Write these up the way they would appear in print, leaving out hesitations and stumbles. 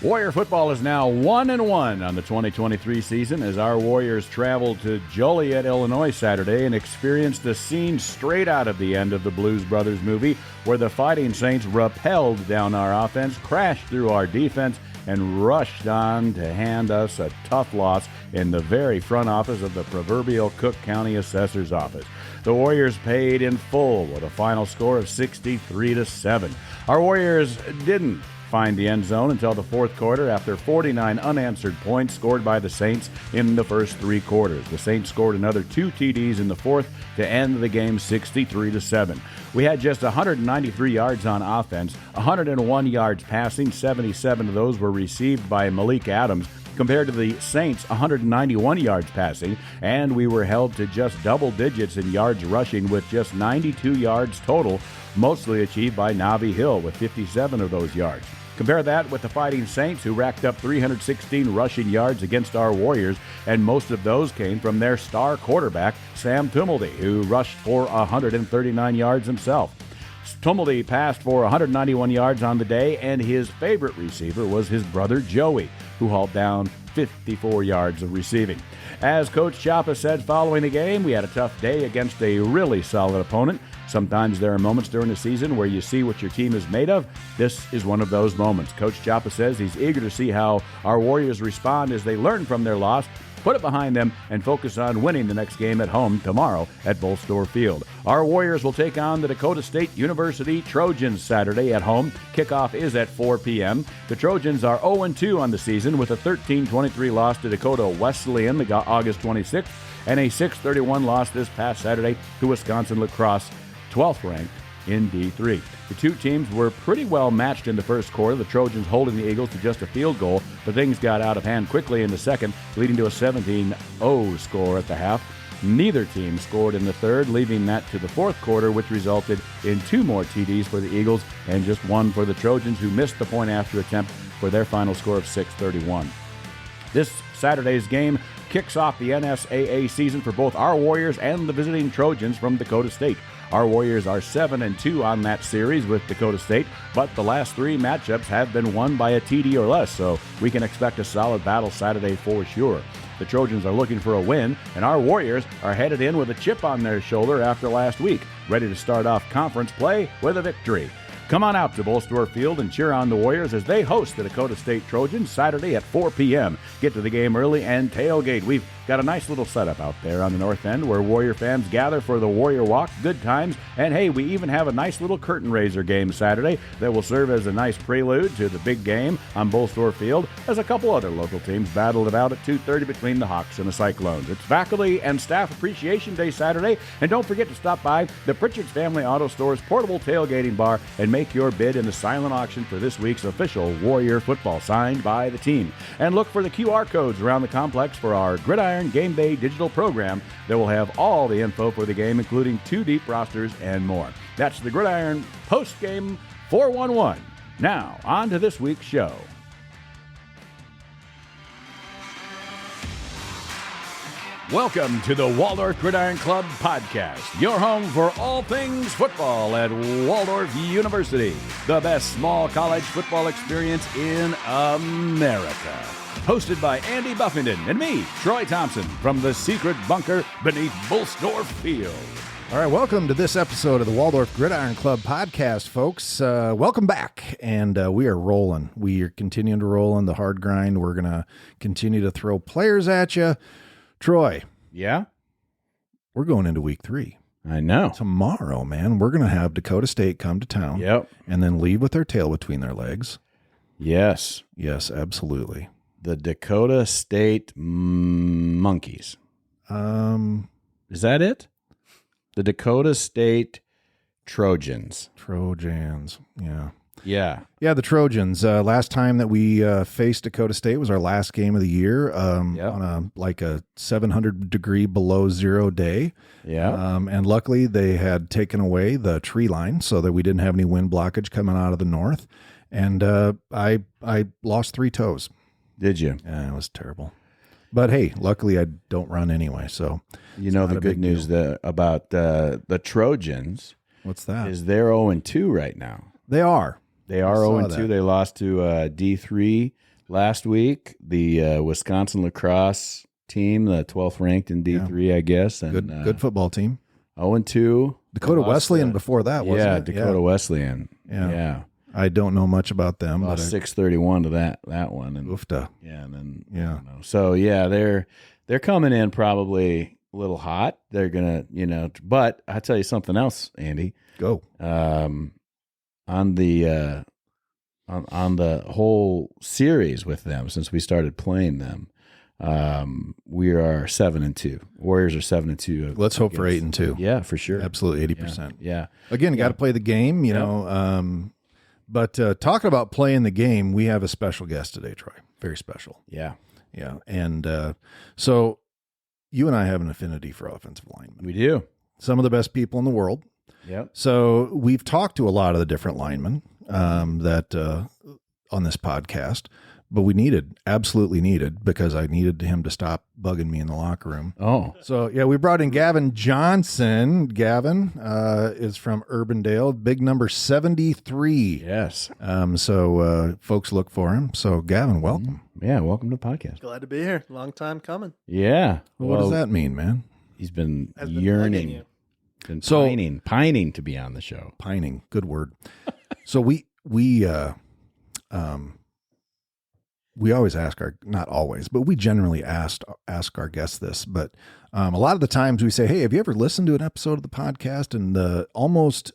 Warrior football is now 1-1 on the 2023 season as our Warriors traveled to Joliet, Illinois Saturday and experienced a scene straight out of the end of the Blues Brothers movie where the Fighting Saints rappelled down our offense, crashed through our defense, and rushed on to hand us a tough loss in the very front office of the proverbial Cook County Assessor's Office. The Warriors paid in full with a final score of 63-7. Our Warriors didn't find the end zone until the fourth quarter after 49 unanswered points scored by the Saints in the first three quarters. The Saints scored another 2 TDs in the fourth to end the game 63-7. We had just 193 yards on offense, 101 yards passing, 77 of those were received by Malik Adams, compared to the Saints' 191 yards passing, and we were held to just double digits in yards rushing with just 92 yards total, mostly achieved by Navi Hill with 57 of those yards. Compare that with the Fighting Saints, who racked up 316 rushing yards against our Warriors, and most of those came from their star quarterback, Sam Tumulty, who rushed for 139 yards himself. Tumulty passed for 191 yards on the day, and his favorite receiver was his brother Joey, who hauled down 54 yards of receiving. As Coach Chapa said following the game, we had a tough day against a really solid opponent. Sometimes there are moments during the season where you see what your team is made of. This is one of those moments. Coach Chapa says he's eager to see how our Warriors respond as they learn from their loss, put it behind them, and focus on winning the next game at home tomorrow at Bolstor Field. Our Warriors will take on the Dakota State University Trojans Saturday at home. Kickoff is at 4 p.m. The Trojans are 0-2 on the season with a 13-23 loss to Dakota Wesleyan August 26th and a 6-31 loss this past Saturday to Wisconsin La Crosse, 12th ranked in D3. The two teams were pretty well matched in the first quarter, the Trojans holding the Eagles to just a field goal, but things got out of hand quickly in the second, leading to a 17-0 score at the half. Neither team scored in the third, leaving that to the fourth quarter, which resulted in 2 more TDs for the Eagles and just 1 for the Trojans, who missed the point-after attempt for their final score of 6-31. This Saturday's game kicks off the NSAA season for both our Warriors and the visiting Trojans from Dakota State. Our Warriors are 7-2 on that series with Dakota State, but the last 3 matchups have been won by a TD or less, so we can expect a solid battle Saturday for sure. The Trojans are looking for a win, and our Warriors are headed in with a chip on their shoulder after last week, ready to start off conference play with a victory. Come on out to Bolstor Field and cheer on the Warriors as they host the Dakota State Trojans Saturday at 4 p.m. Get to the game early and tailgate. We've got a nice little setup out there on the north end where Warrior fans gather for the Warrior Walk, good times, and hey, we even have a nice little curtain raiser game Saturday that will serve as a nice prelude to the big game on Bolstor Field as a couple other local teams battle it out at 2:30 between the Hawks and the Cyclones. It's Faculty and Staff Appreciation Day Saturday, and don't forget to stop by the Pritchard's Family Auto Store's portable tailgating bar and make your bid in the silent auction for this week's official Warrior football signed by the team. And look for the QR codes around the complex for our Gridiron Game Day digital program that will have all the info for the game, including 2 deep rosters and more. That's the Gridiron post-game 411. Now, on to this week's show. Welcome to the Waldorf Gridiron Club Podcast, your home for all things football at Waldorf University, the best small college football experience in America. Hosted by Andy Buffington and me, Troy Thompson, from the secret bunker beneath Bolstor Field. All right, welcome to this episode of the Waldorf Gridiron Club Podcast, folks. Welcome back, and we are rolling. We are continuing to roll on the hard grind. We're going to continue to throw players at you. Troy. Yeah? We're going into week 3. I know. Tomorrow, man, we're going to have Dakota State come to town. Yep. And then leave with their tail between their legs. Yes. Yes, absolutely. The Dakota State Monkeys. Is that it? The Dakota State Trojans. Yeah. Yeah. Yeah, the Trojans. Last time that we faced Dakota State was our last game of the year on a 700-degree below zero day. Yeah. And luckily they had taken away the tree line so that we didn't have any wind blockage coming out of the north. And I lost 3 toes. Did you? Yeah, it was terrible. But hey, luckily I don't run anyway, so you know the good news about the Trojans. What's that? Is they're 0-2 right now. They are. They are 0-2. They lost to D3 last week, the Wisconsin lacrosse team, the 12th ranked in D3, I guess. And, good football team. 0-2. Dakota Wesleyan before that, wasn't it? Dakota Wesleyan. Yeah. I don't know much about them. Lost 6-31 to that one. And, oofta. Yeah, and then yeah. I don't know. So they're coming in probably a little hot. They're gonna, but I tell you something else, Andy. Go. On the whole series with them since we started playing them, we are 7-2. Warriors are 7-2. Let's hope for 8-2. Yeah, for sure. Absolutely, 80%. Yeah. Again, got to play the game, you know. But talking about playing the game, we have a special guest today, Troy. Very special. Yeah. Yeah. And so you and I have an affinity for offensive linemen. We do. Some of the best people in the world. Yep. So we've talked to a lot of the different linemen that on this podcast, but we absolutely needed, because I needed him to stop bugging me in the locker room. Oh. So, yeah, we brought in Gavin Johnson. Gavin is from Urbandale, big number 73. Yes. So folks look for him. So, Gavin, welcome. Yeah, welcome to the podcast. Glad to be here. Long time coming. Yeah. What does that mean, man? He's been Has been yearning. bugging you. Been So- pining to be on the show. Pining, good word. So we always ask not always, but we generally ask our guests this. But a lot of the times we say, "Hey, have you ever listened to an episode of the podcast?" And almost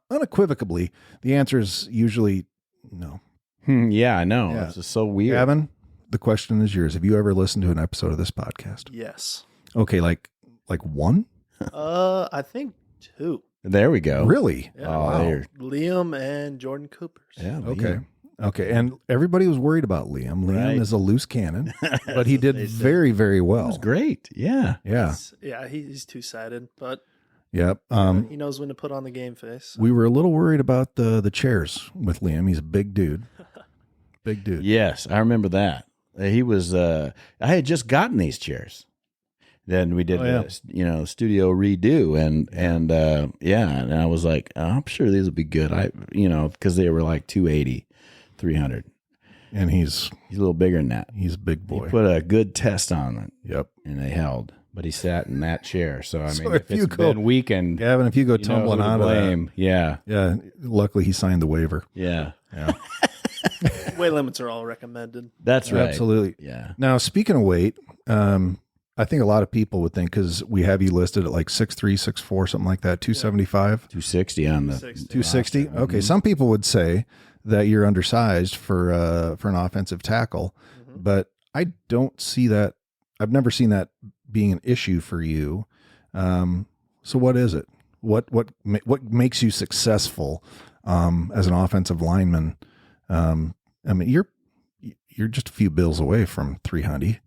unequivocally, the answer is usually no. Yeah, I know. Yeah. It's just so weird. Gavin, the question is yours. Have you ever listened to an episode of this podcast? Yes. Okay, like one? I think 2. There we go. Really? Yeah. Oh, Wow. there. Liam and Jordan Coopers. Yeah. Okay. Okay. And everybody was worried about Liam. Liam Right. is a loose cannon, but he did very, very It well. was great. Yeah. Yeah. He's two-sided, but Yep. he knows when to put on the game face. We were a little worried about the chairs with Liam. He's a big dude. Big dude. Yes, I remember that. He was. I had just gotten these chairs. Then we did the studio redo, and I was like, I'm sure these will be good. Because they were like 280, 300. And he's He's a little bigger than that. a big He boy. put a good test on it. Yep. And they held. But he sat in that chair. So, I So mean, if if you it's go- been weakened, Gavin, if you go you know tumbling who to out of that. blame. Yeah. Yeah. Luckily, he signed the waiver. Yeah. Yeah. Weight limits are all recommended. That's right. Absolutely. Yeah. Now, speaking of weight, I think a lot of people would think, because we have you listed at like 6'3", 6'4", something like that, 275, 260 on the 260. roster. Okay. Some people would say that you're undersized for an offensive tackle, but I don't see that. I've never seen that being an issue for you. So what is it? What makes you successful as an offensive lineman? I mean, you're just a few bills away from 300.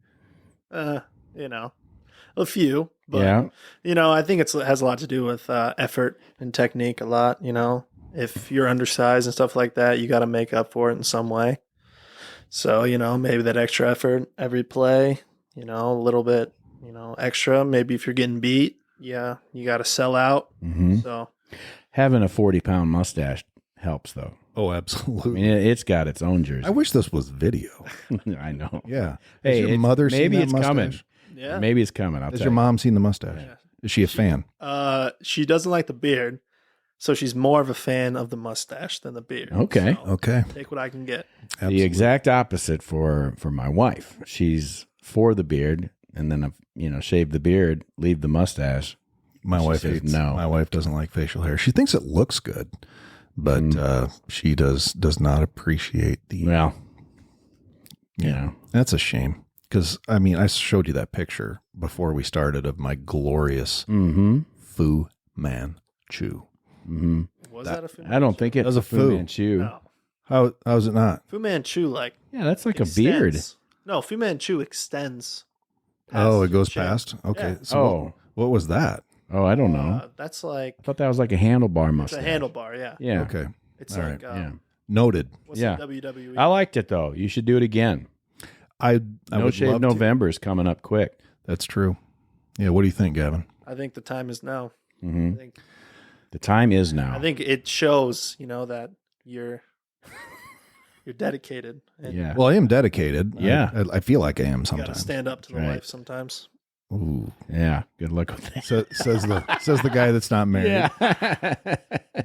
A few, but I think it has a lot to do with effort and technique a lot. If you're undersized and stuff like that, you got to make up for it in some way. So, maybe that extra effort every play, a little bit, extra. Maybe if you're getting beat, you got to sell out. Mm-hmm. So Having a 40-pound mustache helps, though. Oh, I absolutely. mean, it's got its own jersey. I wish this was video. I know. Yeah. Hey, Has your mother seen maybe that it's mustache? coming. yeah. Maybe it's coming. I'll Has tell your you. mom seen the mustache? Yeah. Is she a fan? She doesn't like the beard, so she's more of a fan of the mustache than the beard. Okay. So Okay. take what I can get. Absolutely. The exact opposite for my wife. She's for the beard, and then shave the beard, leave the mustache. My She wife says hates. no. My wife doesn't like facial hair. She thinks it looks good, but she does not appreciate the. Well, That's a shame, because I showed you that picture before we started of my glorious Fu Manchu. Mm-hmm. Was that a Fu I don't think it's That was a Fu Fu. Manchu. No. How's it not? Fu Manchu, like, Yeah, that's like extends. a beard. No, Fu Manchu extends. Oh, it your goes chin. past. Okay. Yeah. So what was that? Oh, I don't know. That's like I thought that was like a handlebar it's mustache. a handlebar. Yeah. Yeah. Okay. It's All like Yeah. Noted. what's Yeah. the WWE? I liked it though. You should do it again. I No would Shave love to. November is coming up quick. That's true. Yeah. What do you think, Gavin? I think the time is now. Hmm I think The time is now. I think it shows, that you're you're dedicated. And Yeah. Well, I am dedicated. Yeah. I feel like I am you got to sometimes. stand up to the Right. life sometimes. Ooh. Yeah. Good luck with that. Says the guy that's not married. Yeah.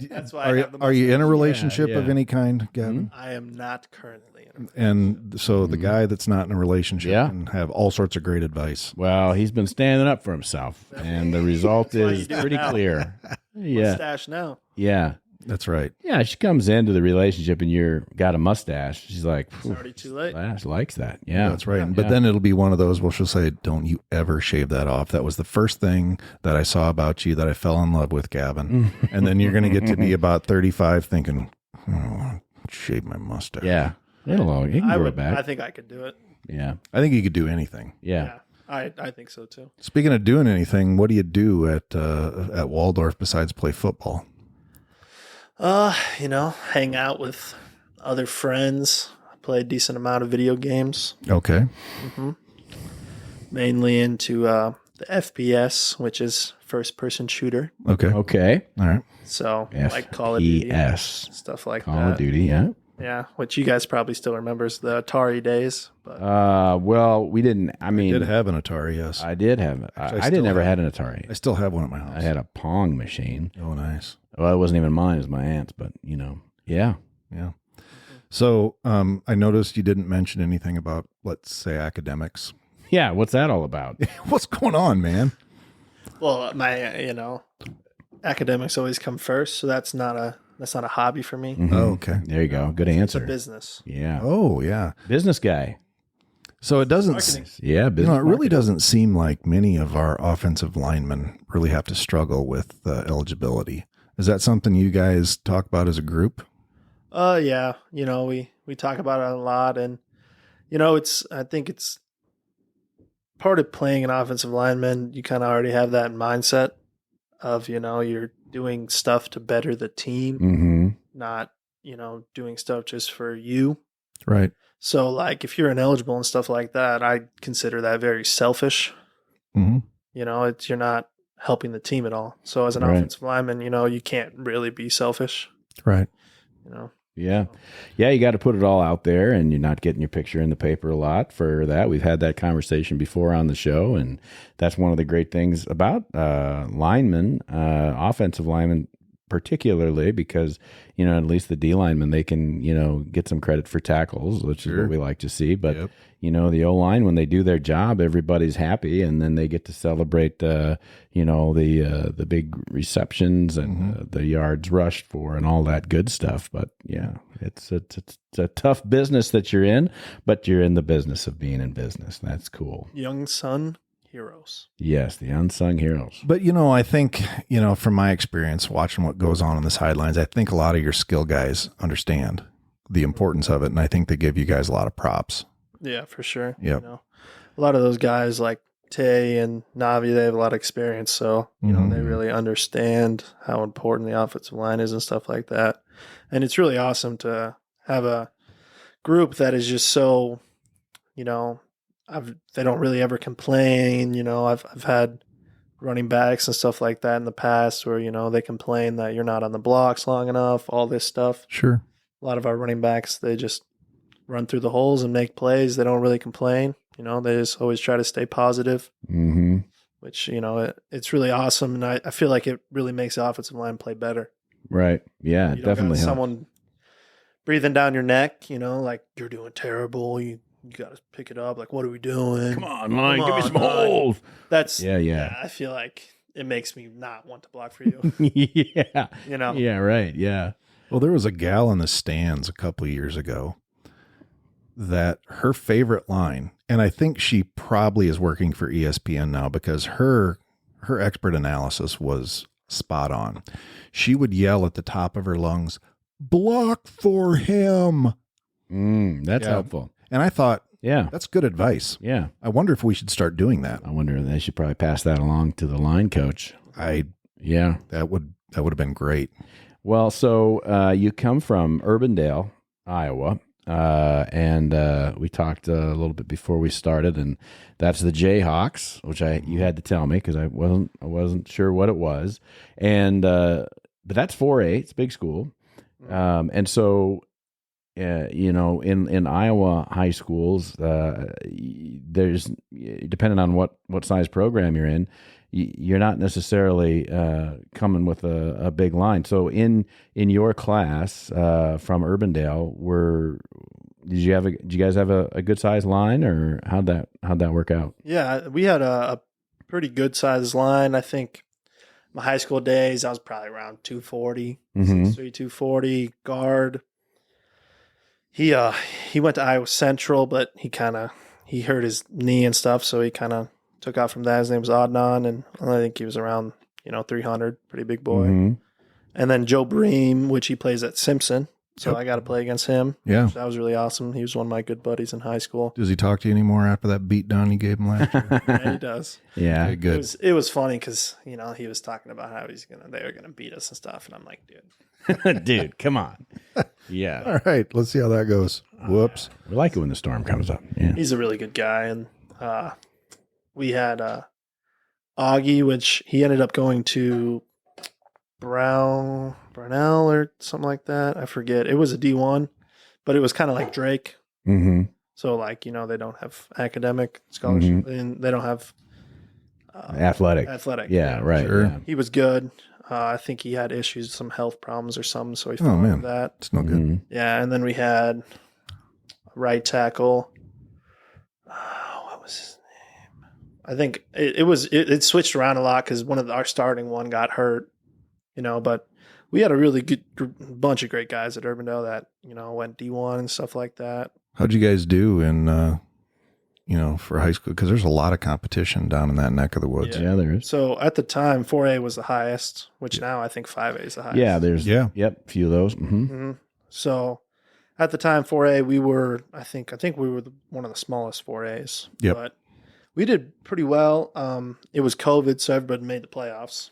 That's why Are you in a relationship Yeah, of yeah. any kind, Gavin? I am not currently in a relationship. And so the guy that's not in a relationship Yeah. can have all sorts of great advice. Well, he's been standing up for himself, and the result why is you do it pretty now. clear. Yeah. Mustache now. Yeah. That's right. Yeah. She comes into the relationship and you're got a mustache. She's like, It's already too late. She likes that. Yeah. That's right. Yeah. But then it'll be one of those where she'll say, "Don't you ever shave that off. That was the first thing that I saw about you that I fell in love with, Gavin." And then you're going to get to be about 35 thinking, "Oh, I want to shave my mustache." Yeah. You can grow it back. I think I could do it. Yeah. I think you could do anything. Yeah. I think so too. Speaking of doing anything, what do you do at Waldorf besides play football? Hang out with other friends. I play a decent amount of video games. Okay. Mainly into the FPS, which is first person shooter. Okay. Okay. All right. So like Call of Duty, FPS. stuff like Call that. of Duty. Yeah. Yeah, which you guys probably still remembers the Atari days. But Well, we didn't. I mean, Did have an Atari, yes. I did have it. Actually, I I still didn't ever have had an Atari. I still have one at my house. I had a Pong machine. Oh, nice. Well, it wasn't even mine; it was my aunt's. But yeah. Yeah. So I noticed you didn't mention anything about, let's say, academics. Yeah. What's that all about? What's going on, man? well, my academics always come first, so that's not a hobby for me. Mhm. Oh, okay. There you go. Good It's a answer. business. Yeah. Oh, yeah. Business guy. So it doesn't, Marketing. Yeah. it Business really marketing. doesn't seem like many of our offensive linemen really have to struggle with eligibility. Is that something you guys talk about as a group? Yeah, we talk about it a lot, and I think it's part of playing an offensive lineman. You kind of already have that mindset of you're doing stuff to better the team, Mm-hmm. not doing stuff just for you. Right. So like if you're ineligible and stuff like that, I consider that very selfish. Mm-hmm. You're not helping the team at all. So as an Right. offensive lineman, you can't really be selfish. Right. Yeah. Yeah, you got to put it all out there, and you're not getting your picture in the paper a lot for that. We've had that conversation before on the show, and that's one of the great things about linemen, offensive linemen particularly, because, at least the D linemen, they can, get some credit for tackles, which is what we like to see. But, Yep. the O-line, when they do their job, everybody's happy, and then they get to celebrate, the big receptions and the yards rushed for and all that good stuff. But yeah, it's a tough business that you're in, but you're in the business of being in business. That's cool. Young son heroes. Yes, the unsung heroes. But, I think, from my experience watching what goes on the sidelines, I think a lot of your skill guys understand the importance of it. And I think they give you guys a lot of props. Yeah, for sure. Yep. A lot of those guys like Tay and Navi, they have a lot of experience. So, they really understand how important the offensive line is and stuff like that. And it's really awesome to have a group that is just so, they don't really ever complain. I've had running backs and stuff like that in the past where, they complain that you're not on the blocks long enough, all this stuff. Sure. A lot of our running backs, they just run through the holes and make plays. They don't really complain. They just always try to stay positive, Mm-hmm. which, it's really awesome. And I feel like it really makes the offensive line play better. Right. Yeah, You don't definitely got helps. someone breathing down your neck, like you're doing terrible. You got to pick it up. Like, what are we doing? Come on, line, Come give me on, some line. holes. That's, Yeah. I feel like it makes me not want to block for you. Yeah. You know? Yeah, right. Yeah. Well, there was a gal in the stands a couple of years ago that her favorite line, and I think she probably is working for ESPN now because her expert analysis was spot on. She would yell at the top of her lungs, "Block for him." That's Yeah. helpful. And I thought, Yeah. that's good advice. Yeah. I wonder if we should start doing that. I wonder they should probably pass that along to the line coach. Yeah. That would have been great. Well, so you come from Urbandale, Iowa, and we talked a little bit before we started, and that's the Jayhawks, which you had to tell me because I wasn't sure what it was, and but that's 4A, it's a big school, and so in Iowa high schools, there's, depending on what size program you're in, you're not necessarily coming with a big line. So in your class from Urbandale, did you guys have a good size line, or how'd that work out? Yeah, we had a pretty good size line. I think my high school days, I was probably around 240, 6'3", 240 guard. He went to Iowa Central, but he hurt his knee and stuff, so he kind of took off from that. His name was Adnan, and I think he was around 300, pretty big boy. Mm-hmm. And then Joe Bream, which he plays at Simpson. So I got to play against him. Yeah. So that was really awesome. He was one of my good buddies in high school. Does he talk to you anymore after that beat down you gave him last year? Yeah, he does. Yeah. Okay, good. It was funny because, he was talking about how they were going to beat us and stuff. And I'm like, dude. Dude, come on. Yeah. All right. Let's see how that goes. Whoops. We like it when the storm comes up. Yeah. He's a really good guy. And we had Augie, which he ended up going to Brownell or something like that. I forget. It was a D1, but it was kind of like Drake. Mm-hmm. So they don't have academic scholarship, and they don't have athletic. Yeah, right. Sure. Yeah. He was good. I think he had issues, some health problems or something, so he fell into that. It's no good. Mm-hmm. Yeah, and then we had right tackle. What was his name? I think it switched around a lot because our starting one got hurt. But we had a really good bunch of great guys at Urbandale that, went D1 and stuff like that. How'd you guys do in, for high school? Because there's a lot of competition down in that neck of the woods. Yeah, there is. So at the time, 4A was the highest, which now I think 5A is the highest. Yeah, a few of those. Mm-hmm. Mm-hmm. So at the time, 4A, we were, I think we were one of the smallest 4As. Yep. But we did pretty well. It was COVID, so everybody made the playoffs.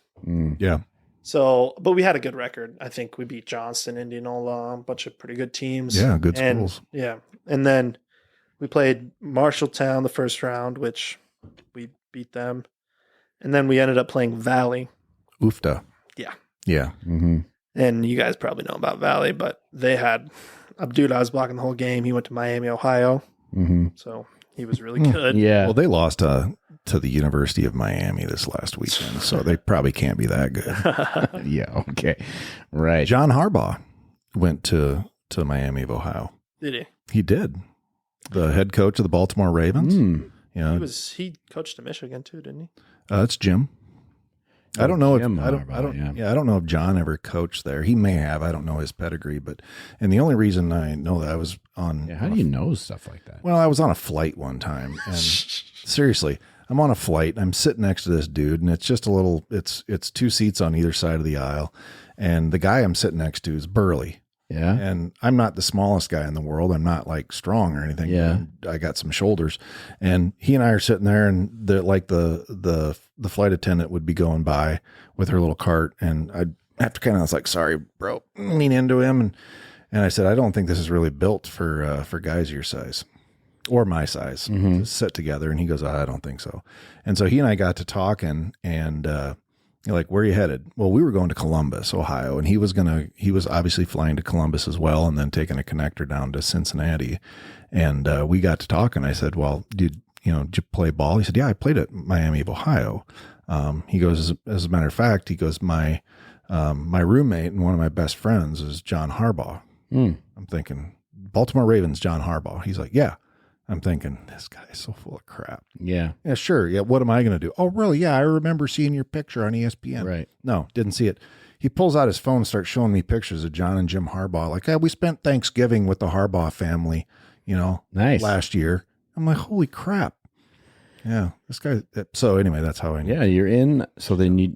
Yeah. So, but we had a good record. I think we beat Johnston, Indianola, a bunch of pretty good teams. Yeah, good schools. Yeah. And then we played Marshalltown the first round, which we beat them. And then we ended up playing Valley. Oofta. Yeah. Yeah. Mm-hmm. And you guys probably know about Valley, but they had a dude I was blocking the whole game. He went to Miami, Ohio. Mm-hmm. So he was really good. Yeah. Well, they lost to the University of Miami this last weekend, so they probably can't be that good. Yeah, okay. Right. John Harbaugh went to Miami of Ohio. Did he? He did. The head coach of the Baltimore Ravens. Yeah. He coached at Michigan too, didn't he? It's Jim. I don't know Jim I don't know if John ever coached there. He may have. I don't know his pedigree, and the only reason I know that I was on. Yeah, how do you know stuff like that? Well, I was on a flight one time, and seriously, I'm on a flight. I'm sitting next to this dude, and it's just it's two seats on either side of the aisle, and the guy I'm sitting next to is burly. Yeah. And I'm not the smallest guy in the world. I'm not like strong or anything. Yeah. I got some shoulders, and he and I are sitting there, and the flight attendant would be going by with her little cart, and I was like, sorry, bro, lean into him. And I said, I don't think this is really built for guys your size or my size to sit together. And he goes, I don't think so. And so he and I got to talking, and, like, where are you headed? Well, we were going to Columbus, Ohio, and he was obviously flying to Columbus as well, and then taking a connector down to Cincinnati. And we got to talking. I said, well, did you play ball? He said, yeah, I played at Miami of Ohio. He goes, as a matter of fact, he goes, my roommate and one of my best friends is John Harbaugh. I'm thinking, Baltimore Ravens, John Harbaugh. He's like, yeah. I'm thinking, this guy is so full of crap. Yeah. Yeah, sure. Yeah, what am I going to do? Oh, really? Yeah, I remember seeing your picture on ESPN. Right. No, didn't see it. He pulls out his phone and starts showing me pictures of John and Jim Harbaugh. Like, we spent Thanksgiving with the Harbaugh family, nice. last year. I'm like, holy crap. Yeah, this guy. So anyway, that's how I know. Yeah, you're in. So then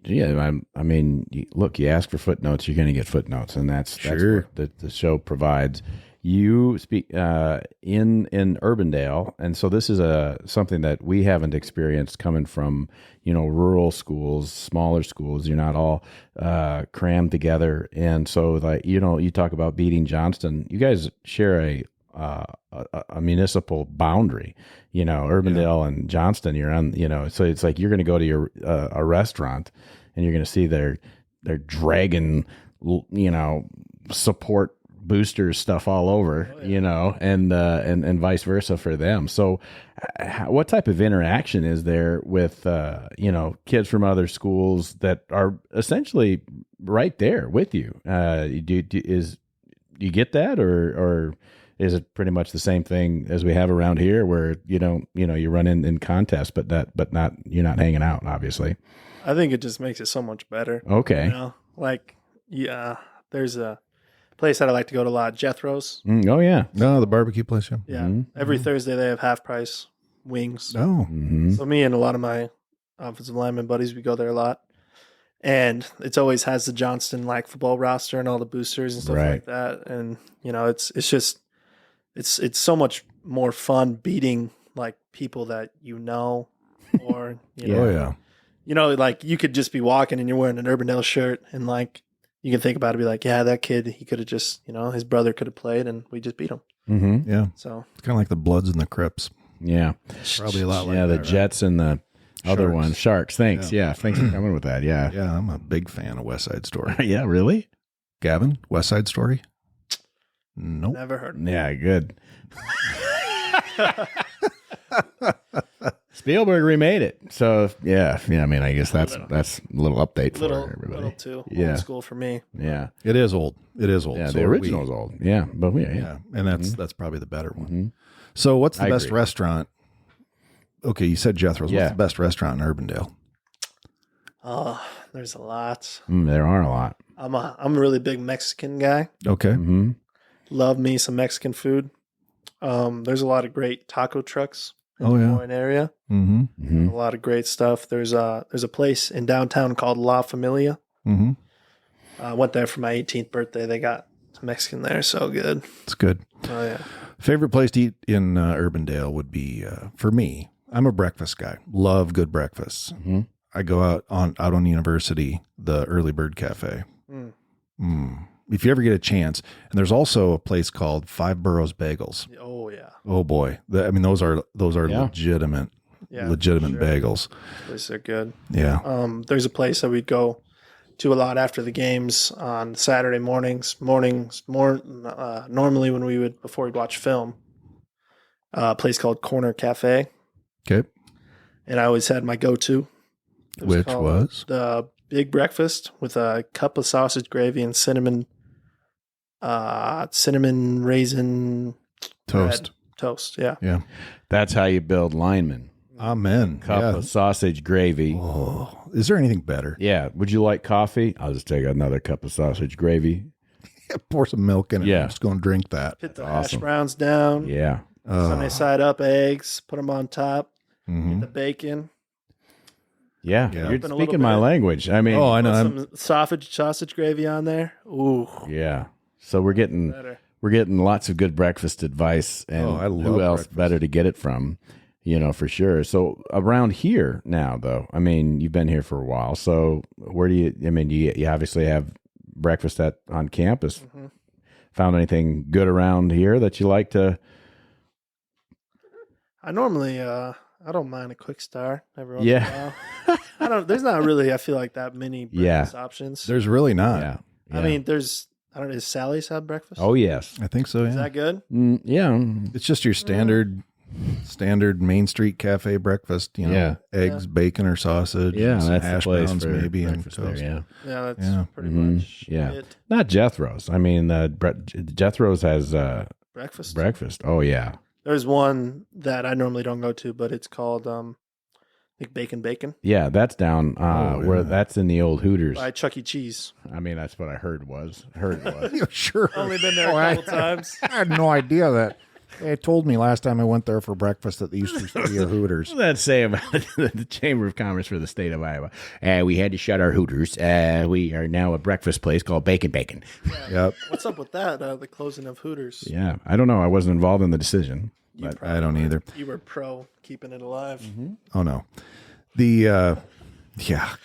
look, you ask for footnotes, you're going to get footnotes, and that's what the show provides. You speak in Urbandale, and so this is something that we haven't experienced coming from rural schools, smaller schools. You're not all crammed together, and so like you talk about beating Johnston. You guys share a municipal boundary. Urbandale and Johnston. You're on. So it's like you're going to go to a restaurant, and you're going to see their dragon support booster stuff all over, and vice versa for them. So what type of interaction is there with, kids from other schools that are essentially right there with you? Do you get that, or is it pretty much the same thing as we have around here, where you run in contests, but not you're not hanging out, obviously? I think it just makes it so much better. Okay. There's a place that I like to go to a lot, Jethro's. Oh yeah. No, the barbecue place. Yeah. Yeah. Every Thursday they have half price wings. Oh. So me and a lot of my offensive lineman buddies, we go there a lot. And it's always has the Johnston football roster and all the boosters and stuff like that. And it's so much more fun beating people that or you could just be walking and you're wearing an Urbandale shirt and you can think about it, be like, yeah, that kid, he could have just, his brother could have played and we just beat him. Mm-hmm. Yeah. So it's kind of like the Bloods and the Crips. Yeah. Probably a lot like the that, Jets and the other one, Sharks. Thanks. Yeah. Thanks for coming with that. Yeah. Yeah, I'm a big fan of West Side Story. Yeah, really? Gavin, West Side Story? Nope. Never heard of it. Yeah, good. Spielberg remade it. So, yeah. I mean, I guess that's a little update for everybody. Little too old school for me. Yeah. It is old. Yeah, so the original's old. Yeah, but yeah. And that's probably the better one. So what's the best restaurant? Okay, you said Jethro's. What's the best restaurant in Urbandale? Oh, there's a lot. There are a lot. I'm a really big Mexican guy. Okay. Mm-hmm. Love me some Mexican food. There's a lot of great taco trucks in the Des Moines area. Mm-hmm. Mm-hmm. A lot of great stuff. There's a place in downtown called La Familia. Mm-hmm. I went there for my 18th birthday. They got some Mexican there. So good. It's good. Oh, yeah. Favorite place to eat in Urbandale would be, for me, I'm a breakfast guy. Love good breakfasts. Mm-hmm. I go out on University, the Early Bird Cafe. If you ever get a chance. And there's also a place called Five Boroughs Bagels. Oh, yeah. Oh, boy. Those are legitimate bagels. Those are good. Yeah. There's a place that we'd go to a lot after the games on Saturday mornings, normally when before we'd watch film, a place called Corner Cafe. Okay. And I always had my go-to. Which was? The big breakfast with a cup of sausage gravy and cinnamon raisin toast. Bread. Toast, yeah. Yeah. That's how you build linemen. Amen. Cup of sausage gravy. Oh, is there anything better? Yeah. Would you like coffee? I'll just take another cup of sausage gravy. Pour some milk in it. Yeah. I'm just going to drink that. Put the hash browns down. Yeah. Sunday side up eggs. Put them on top. Mm-hmm. Get the bacon. Yeah. Yeah. You're speaking my language. I mean, I know. Put some sausage gravy on there. Ooh. Yeah. So we're getting lots of good breakfast advice, and I love who else breakfast. better to get it from? For sure. So around here now, though, I mean, you've been here for a while. So where do you obviously have breakfast on campus. Mm-hmm. Found anything good around here that you like to? I normally, I don't mind a quick star every once in a while. There's not really, I feel like that many breakfast options. There's really not. Yeah. I mean, does Sally's have breakfast? Oh, yes. I think so, yeah. Is that good? Yeah. It's just your standard Main Street cafe breakfast, eggs, bacon or sausage, that's some the hash place browns for maybe, and breakfast toast. there, Yeah, that's pretty much it. Not Jethro's. I mean, Jethro's has Breakfast. Oh, yeah. There's one that I normally don't go to, but it's called Bacon. Yeah, that's down where that's in the old Hooters. By Chuck E. Cheese. I mean, that's what I heard it was. Sure. Only been there a couple times. I had no idea that. They told me last time I went there for breakfast that they used to be a Hooters. What does that say about the Chamber of Commerce for the state of Iowa? We had to shut our Hooters. We are now a breakfast place called Bacon. Yep. What's up with that? The closing of Hooters. Yeah, I don't know. I wasn't involved in the decision. But I don't either. You were pro keeping it alive. Mm-hmm. Oh, no.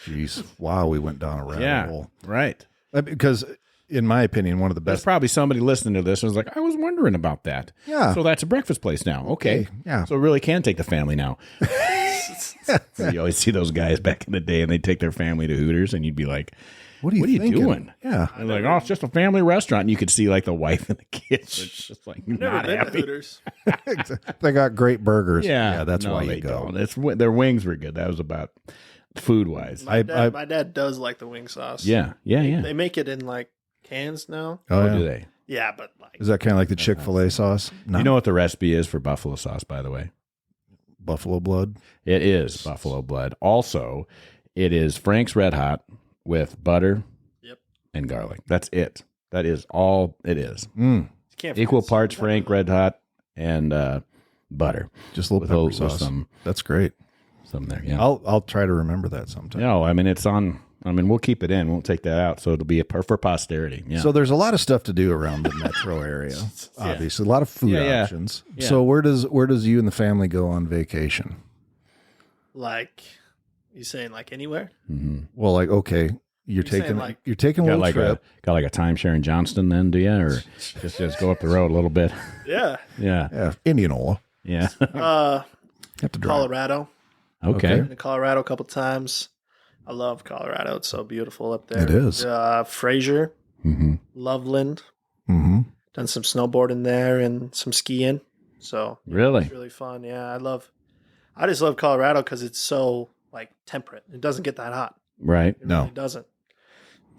Geez. Wow, we went down a rabbit hole. Right. Because, in my opinion, one of the best. There's probably somebody listening to this and was like, I was wondering about that. Yeah. So that's a breakfast place now. Okay. Yeah. So it really can take the family now. You always see those guys back in the day and they take their family to Hooters and you'd be like, What are you thinking? Doing? Yeah. And like, oh, it's just a family restaurant. And you could see like the wife and the kids. It's just like not happy. Hooters. They got great burgers. Yeah, that's why you go. Don't. Their wings were good. That was about food wise. My dad does like the wing sauce. Yeah. They make it in like cans now. Oh, yeah. Do they? Yeah, but like, is that kind of like the Chick-fil-A sauce? No. You know what the recipe is for buffalo sauce, by the way? Buffalo blood. It is buffalo blood. Also, it is Frank's Red Hot with butter and garlic. That's it. That is all it is. Equal parts Frank Red Hot and butter. Just a little pepper sauce. That's great. Some there, yeah. I'll try to remember that sometime. No, I mean it's on. I mean we'll keep it in. We'll take that out, so it'll be for posterity. Yeah. So there's a lot of stuff to do around the metro area. Obviously, a lot of food options. Yeah. So where does you and the family go on vacation? Like, you saying like anywhere? Mm-hmm. Well, like okay, you're taking a little trip. Got like a timeshare in Johnston, then do you, or just go up the road a little bit? Yeah. Indianola. Yeah. Have to drive. Colorado. Okay. Been to Colorado a couple times. I love Colorado. It's so beautiful up there. It is. Fraser, Loveland. Mm-hmm. Done some snowboarding there and some skiing. So Really? it's really fun. Yeah, I just love Colorado because it's so like temperate. It doesn't get that hot. Right. It really doesn't.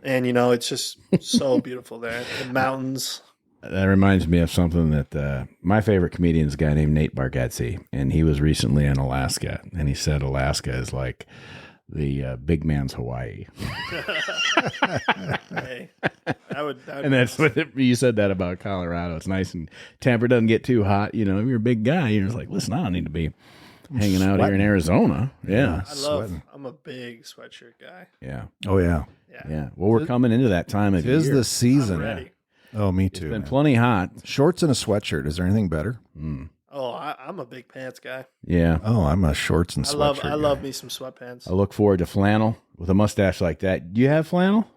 And it's just so beautiful there. The mountains. That reminds me of something that my favorite comedian is a guy named Nate Bargatze, and he was recently in Alaska, and he said Alaska is like the big man's Hawaii. Hey, I would and that's what you said that about Colorado. It's nice and temperate, doesn't get too hot. You're a big guy. You're just like, listen, I don't need to be hanging out here in Arizona. Yeah. I'm a big sweatshirt guy. Yeah. Oh yeah. Yeah. Well, we're coming into that time of year. It is the season. I'm ready. Oh, me too. It's been plenty hot. Shorts and a sweatshirt. Is there anything better? Oh, I'm a big pants guy. Yeah. Oh, I'm a shorts and sweatshirt. I love me some sweatpants. I look forward to flannel with a mustache like that. Do you have flannel?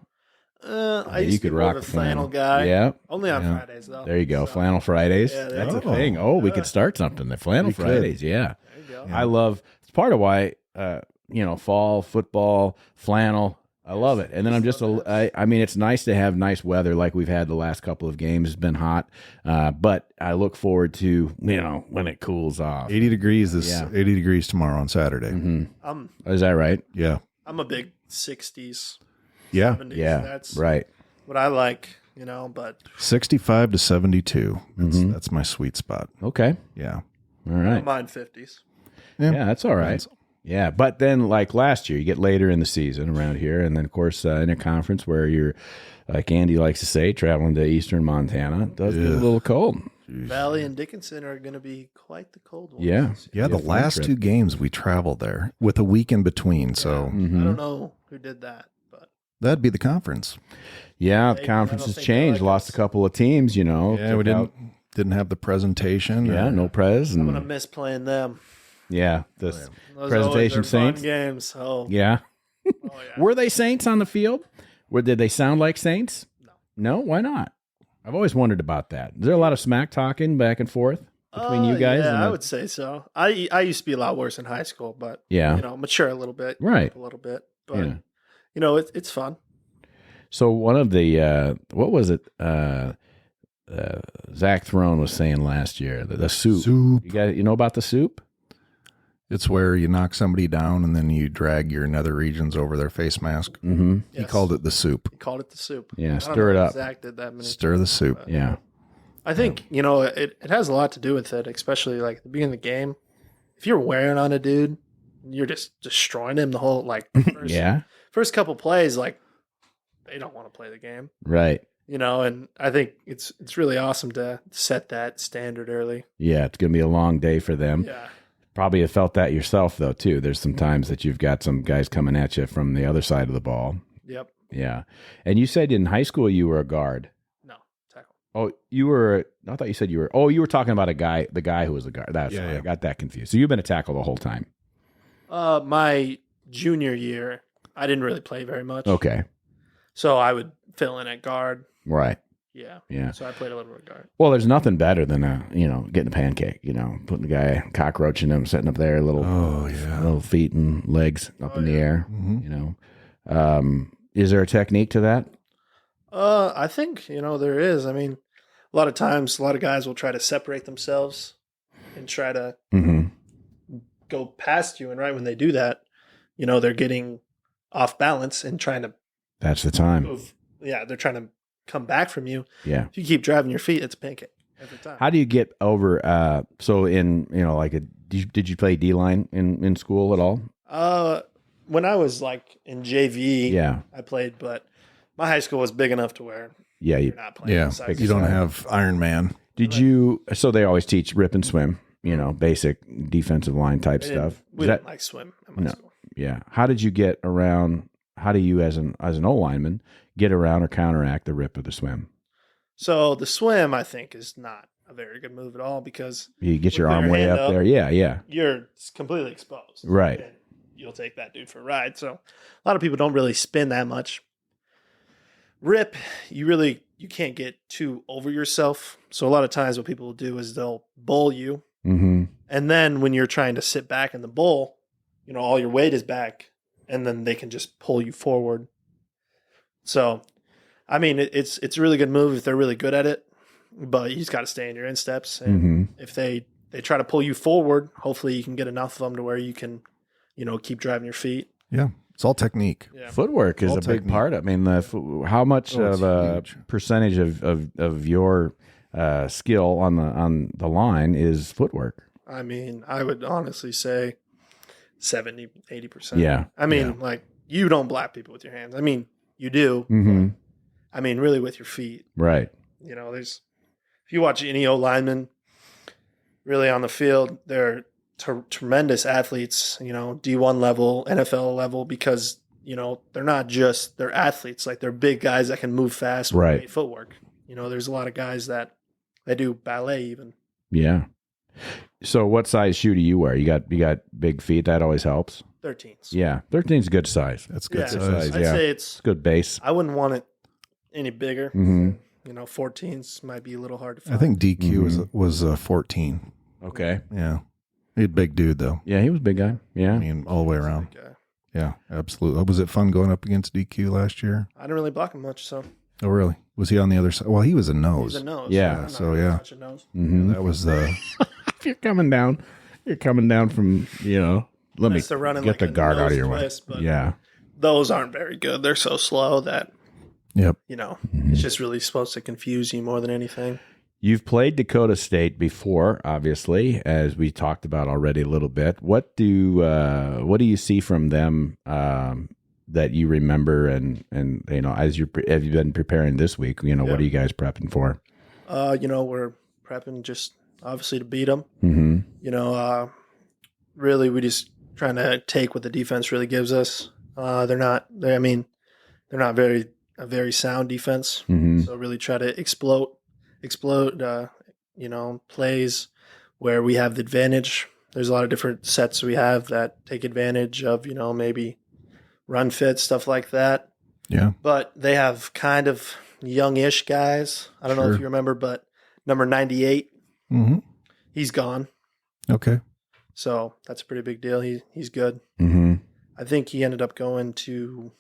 I used to be more of a flannel guy. Yeah. Only on Fridays, though. There you go. Flannel Fridays. Yeah, that's a thing. Oh, we could start something. The Flannel Fridays. Yeah. There you go. I love, it's part of why, fall, football, flannel. I love it. And then I mean, it's nice to have nice weather like we've had the last couple of games. It's been hot. But I look forward to, when it cools off. 80 degrees 80 degrees tomorrow on Saturday. Mm-hmm. Is that right? Yeah. I'm a big 60s. Yeah. 70s. Yeah. That's right. what I like, but 65 to 72. That's my sweet spot. Okay. Yeah. All right. I don't mind 50s. Yeah, that's all right. Yeah, but then like last year, you get later in the season around here, and then of course in a conference where you're, like Andy likes to say, traveling to eastern Montana, it does get a little cold. Valley and Dickinson are going to be quite the cold ones. Yeah. Yeah, the last two games we traveled there with a week in between, so I don't know who did that, but that'd be the conference. Yeah, the conference has changed, lost a couple of teams, Yeah, we didn't have the presentation. Yeah, no prez. I'm going to miss playing them. Yeah, Those presentation always are fun Saints. games. Oh. Yeah. Oh, yeah. Were they Saints on the field? Did they sound like Saints? No, why not? I've always wondered about that. Is there a lot of smack talking back and forth between you guys? Yeah, I would say so. I used to be a lot worse in high school, but mature a little bit, right? A little bit, but it's fun. So one of the what was it? Zach Throne was saying last year the soup. You know about the soup? It's where you knock somebody down and then you drag your nether regions over their face mask. Mm-hmm. He called it the soup. He called it the soup. Yeah, stir it up. Zach did that. Stir the soup. Yeah. I think, it has a lot to do with it, especially like at the beginning of the game. If you're wearing on a dude, you're just destroying him the whole, first couple plays, they don't want to play the game. Right. And I think it's really awesome to set that standard early. Yeah, it's going to be a long day for them. Yeah. Probably have felt that yourself, though, too. There's some times that you've got some guys coming at you from the other side of the ball. Yep. Yeah. And you said in high school you were a guard. No, tackle. Oh, you were – I thought you said you were – you were talking about the guy who was a guard. That's why I got that confused. So you've been a tackle the whole time. My junior year, I didn't really play very much. Okay. So I would fill in at guard. Right. Yeah. So I played a little bit of guard. Well, there's nothing better than getting a pancake, putting the guy cockroaching him, sitting up there, little feet and legs up in the air, Is there a technique to that? I think, there is. I mean, a lot of times, a lot of guys will try to separate themselves and try to go past you. And right when they do that, they're getting off balance and trying to. That's the time. Move. Yeah, they're trying to come back from you. Yeah. If you keep driving your feet, it's a pancake every time. How do you get over? So in did you play D-line in school at all? When I was like in JV, Yeah. I played, but my high school was big enough to where you're not playing. Yeah, you don't have Iron Man. Did you? So they always teach rip and swim. Basic defensive line type stuff. We didn't like swim at my school. Yeah. How did you get around? How do you, as an old lineman, get around or counteract the rip or the swim? So the swim, I think, is not a very good move at all because you get your arm way up there. Yeah. You're completely exposed. Right. And you'll take that dude for a ride. So a lot of people don't really spin that much. Rip, you can't get too over yourself. So a lot of times what people will do is they'll bull you. Mm-hmm. And then when you're trying to sit back in the bull, all your weight is back and then they can just pull you forward. So, I mean, it's a really good move if they're really good at it, but you just got to stay in your insteps. And if they try to pull you forward, hopefully you can get enough of them to where you can, keep driving your feet. Yeah. It's all technique. Yeah. Footwork is a big part. I mean, how much of a percentage of your skill on the line is footwork? I mean, I would honestly say 70, 80%. Yeah. I mean, like, you don't block people with your hands. I mean, you do. Mm-hmm. I mean, really with your feet. Right. If you watch any O lineman really on the field, they're tremendous athletes, D1 level, NFL level, because, they're athletes. Like, they're big guys that can move fast with great footwork. There's a lot of guys that do ballet even. Yeah. So what size shoe do you wear? You got big feet. That always helps. 13s. Yeah. 13's a good size. That's good size. I'd say it's good base. I wouldn't want it any bigger. Mm-hmm. 14s might be a little hard to find. I think DQ was 14. Okay. Yeah. He's a big dude, though. Yeah, he was a big guy. Yeah. I mean, all the way around. Yeah, absolutely. Was it fun going up against DQ last year? I didn't really block him much, so. Oh, really? Was he on the other side? Well, he was a nose. He was a nose. Yeah. So, yeah. Mm-hmm. Yeah, that was the... If you're coming down from, let me get the guard out of your way. Yeah. Those aren't very good. They're so slow that, Yep. It's just really supposed to confuse you more than anything. You've played Dakota State before, obviously, as we talked about already a little bit. What do you see from them that you remember, and as you've been preparing this week, what are you guys prepping for? We're prepping just obviously to beat them. Mm-hmm. Really, we just trying to take what the defense really gives us. They're not a very sound defense. Mm-hmm. So really try to explode, plays where we have the advantage. There's a lot of different sets we have that take advantage of, maybe run fit, stuff like that. Yeah. But they have kind of youngish guys. I don't know if you remember, but number 98, he's gone. Okay. So that's a pretty big deal. He's good. Mm-hmm. I think he ended up going to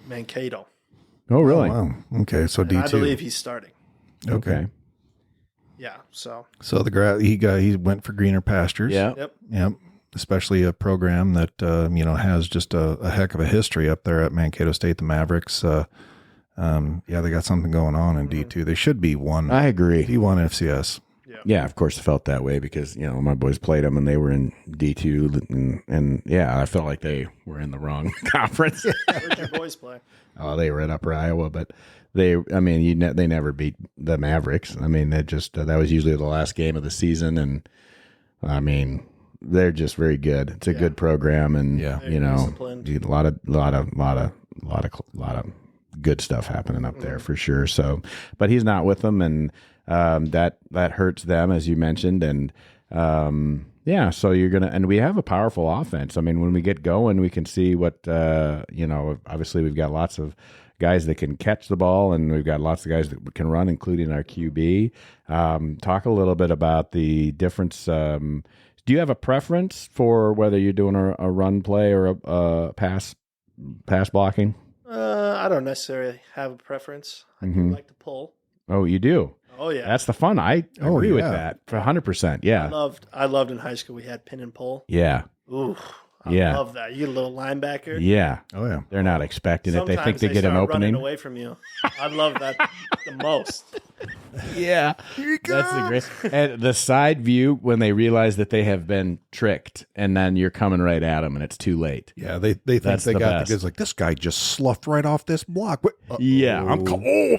Mankato. Oh, really? Oh, wow. Okay, so D2. I believe he's starting. Okay. Yeah. So he went for greener pastures. Yeah. Yep. Especially a program that has just a heck of a history up there at Mankato State. The Mavericks. They got something going on in D2. They should be one. I agree. D1 FCS. Yeah, of course, I felt that way because my boys played them and they were in D2, and I felt like they were in the wrong conference. Where'd your boys play? Oh, they were in Upper Iowa, but they never beat the Mavericks. I mean, that was usually the last game of the season, and I mean, they're just very good. It's a good program, and a lot of good stuff happening up there for sure. So, but he's not with them, and that hurts them, as you mentioned, and so you're gonna, and we have a powerful offense. I mean, when we get going, we can see what obviously we've got lots of guys that can catch the ball, and we've got lots of guys that can run, including our QB. Talk a little bit about the difference. Do you have a preference for whether you're doing a run play or a pass pass blocking? I don't necessarily have a preference. I do like to pull. Oh, you do? Oh yeah, That's the fun. I agree with that for 100%. Yeah. I loved in high school. We had pin and pull. Yeah. Ooh, I love that. You get a little linebacker. Yeah. Oh yeah. They're not expecting it. They think they get an start running opening. away from you. I love that the most. Yeah. That's the great. And the side view when they realize that they have been tricked and then you're coming right at them and it's too late. Yeah, they think That's they the got best. the goods. Like, this guy just sloughed right off this block. Yeah.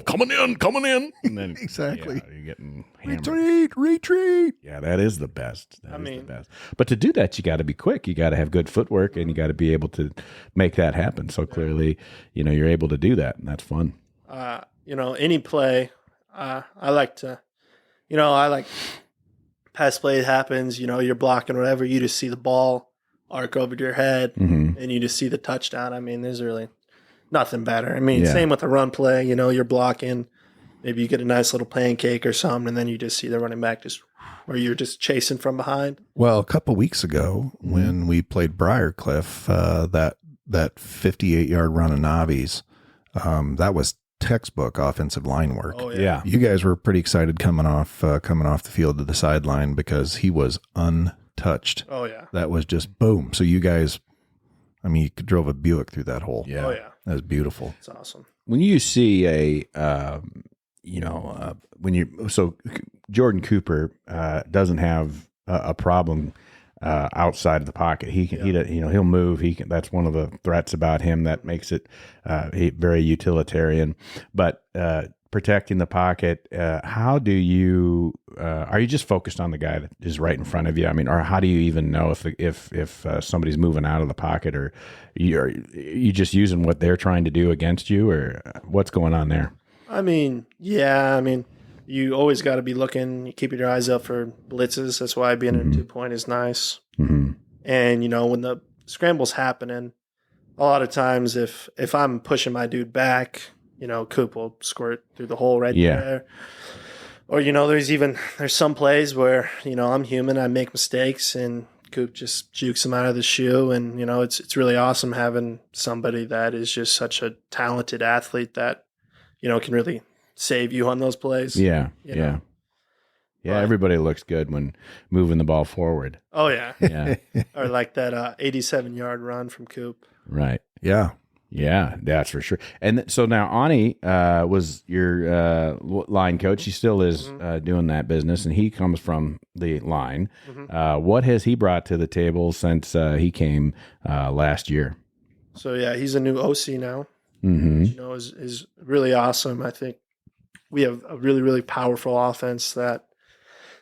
Coming in. And then, Exactly. yeah, you're getting hammered. Retreat. Yeah, that is the best. That is mean- the best. But to do that, you got to be quick. You got to have good footwork, and you got to be able to make that happen. So clearly, you're able to do that, and that's fun. Any play, I like to, I like pass play happens, you're blocking or whatever, you just see the ball arc over your head and you just see the touchdown. I mean, there's really nothing better. I mean, same with the run play, you're blocking, maybe you get a nice little pancake or something, and then you just see the running back or you're just chasing from behind. Well, a couple weeks ago when we played Briarcliff, that 58-yard run of Navi's, that was textbook offensive line work. Oh Yeah. You guys were pretty excited coming off the field to the sideline because he was untouched. Oh yeah. That was just boom. So you guys, I mean, you drove a Buick through that hole. Yeah. Oh yeah. That was beautiful. It's awesome. When you see Jordan Cooper doesn't have a problem outside of the pocket. He'll move. That's one of the threats about him that makes it very utilitarian. But protecting the pocket, how do you? Are you just focused on the guy that is right in front of you? I mean, or how do you even know if somebody's moving out of the pocket, or are you just using what they're trying to do against you, or what's going on there? I mean, yeah. I mean, you always got to be looking, keeping your eyes up for blitzes. That's why being in a 2-point is nice. Mm-hmm. And, when the scramble's happening, a lot of times if I'm pushing my dude back, Coop will squirt through the hole right there. Or, there's some plays where, I'm human, I make mistakes, and Coop just jukes him out of the shoe. And, it's really awesome having somebody that is just such a talented athlete that, can really save you on those plays. Yeah. you know? Yeah, But- everybody looks good when moving the ball forward. Oh, yeah. Yeah, Or like that 87-yard run from Coop. right. Yeah. Yeah, that's for sure. And so now Ani was your line coach. He still is doing that business, and he comes from the line. What has he brought to the table since he came last year? So, yeah, he's a new OC now. Mm-hmm. Which, is really awesome. I think we have a really, really powerful offense that,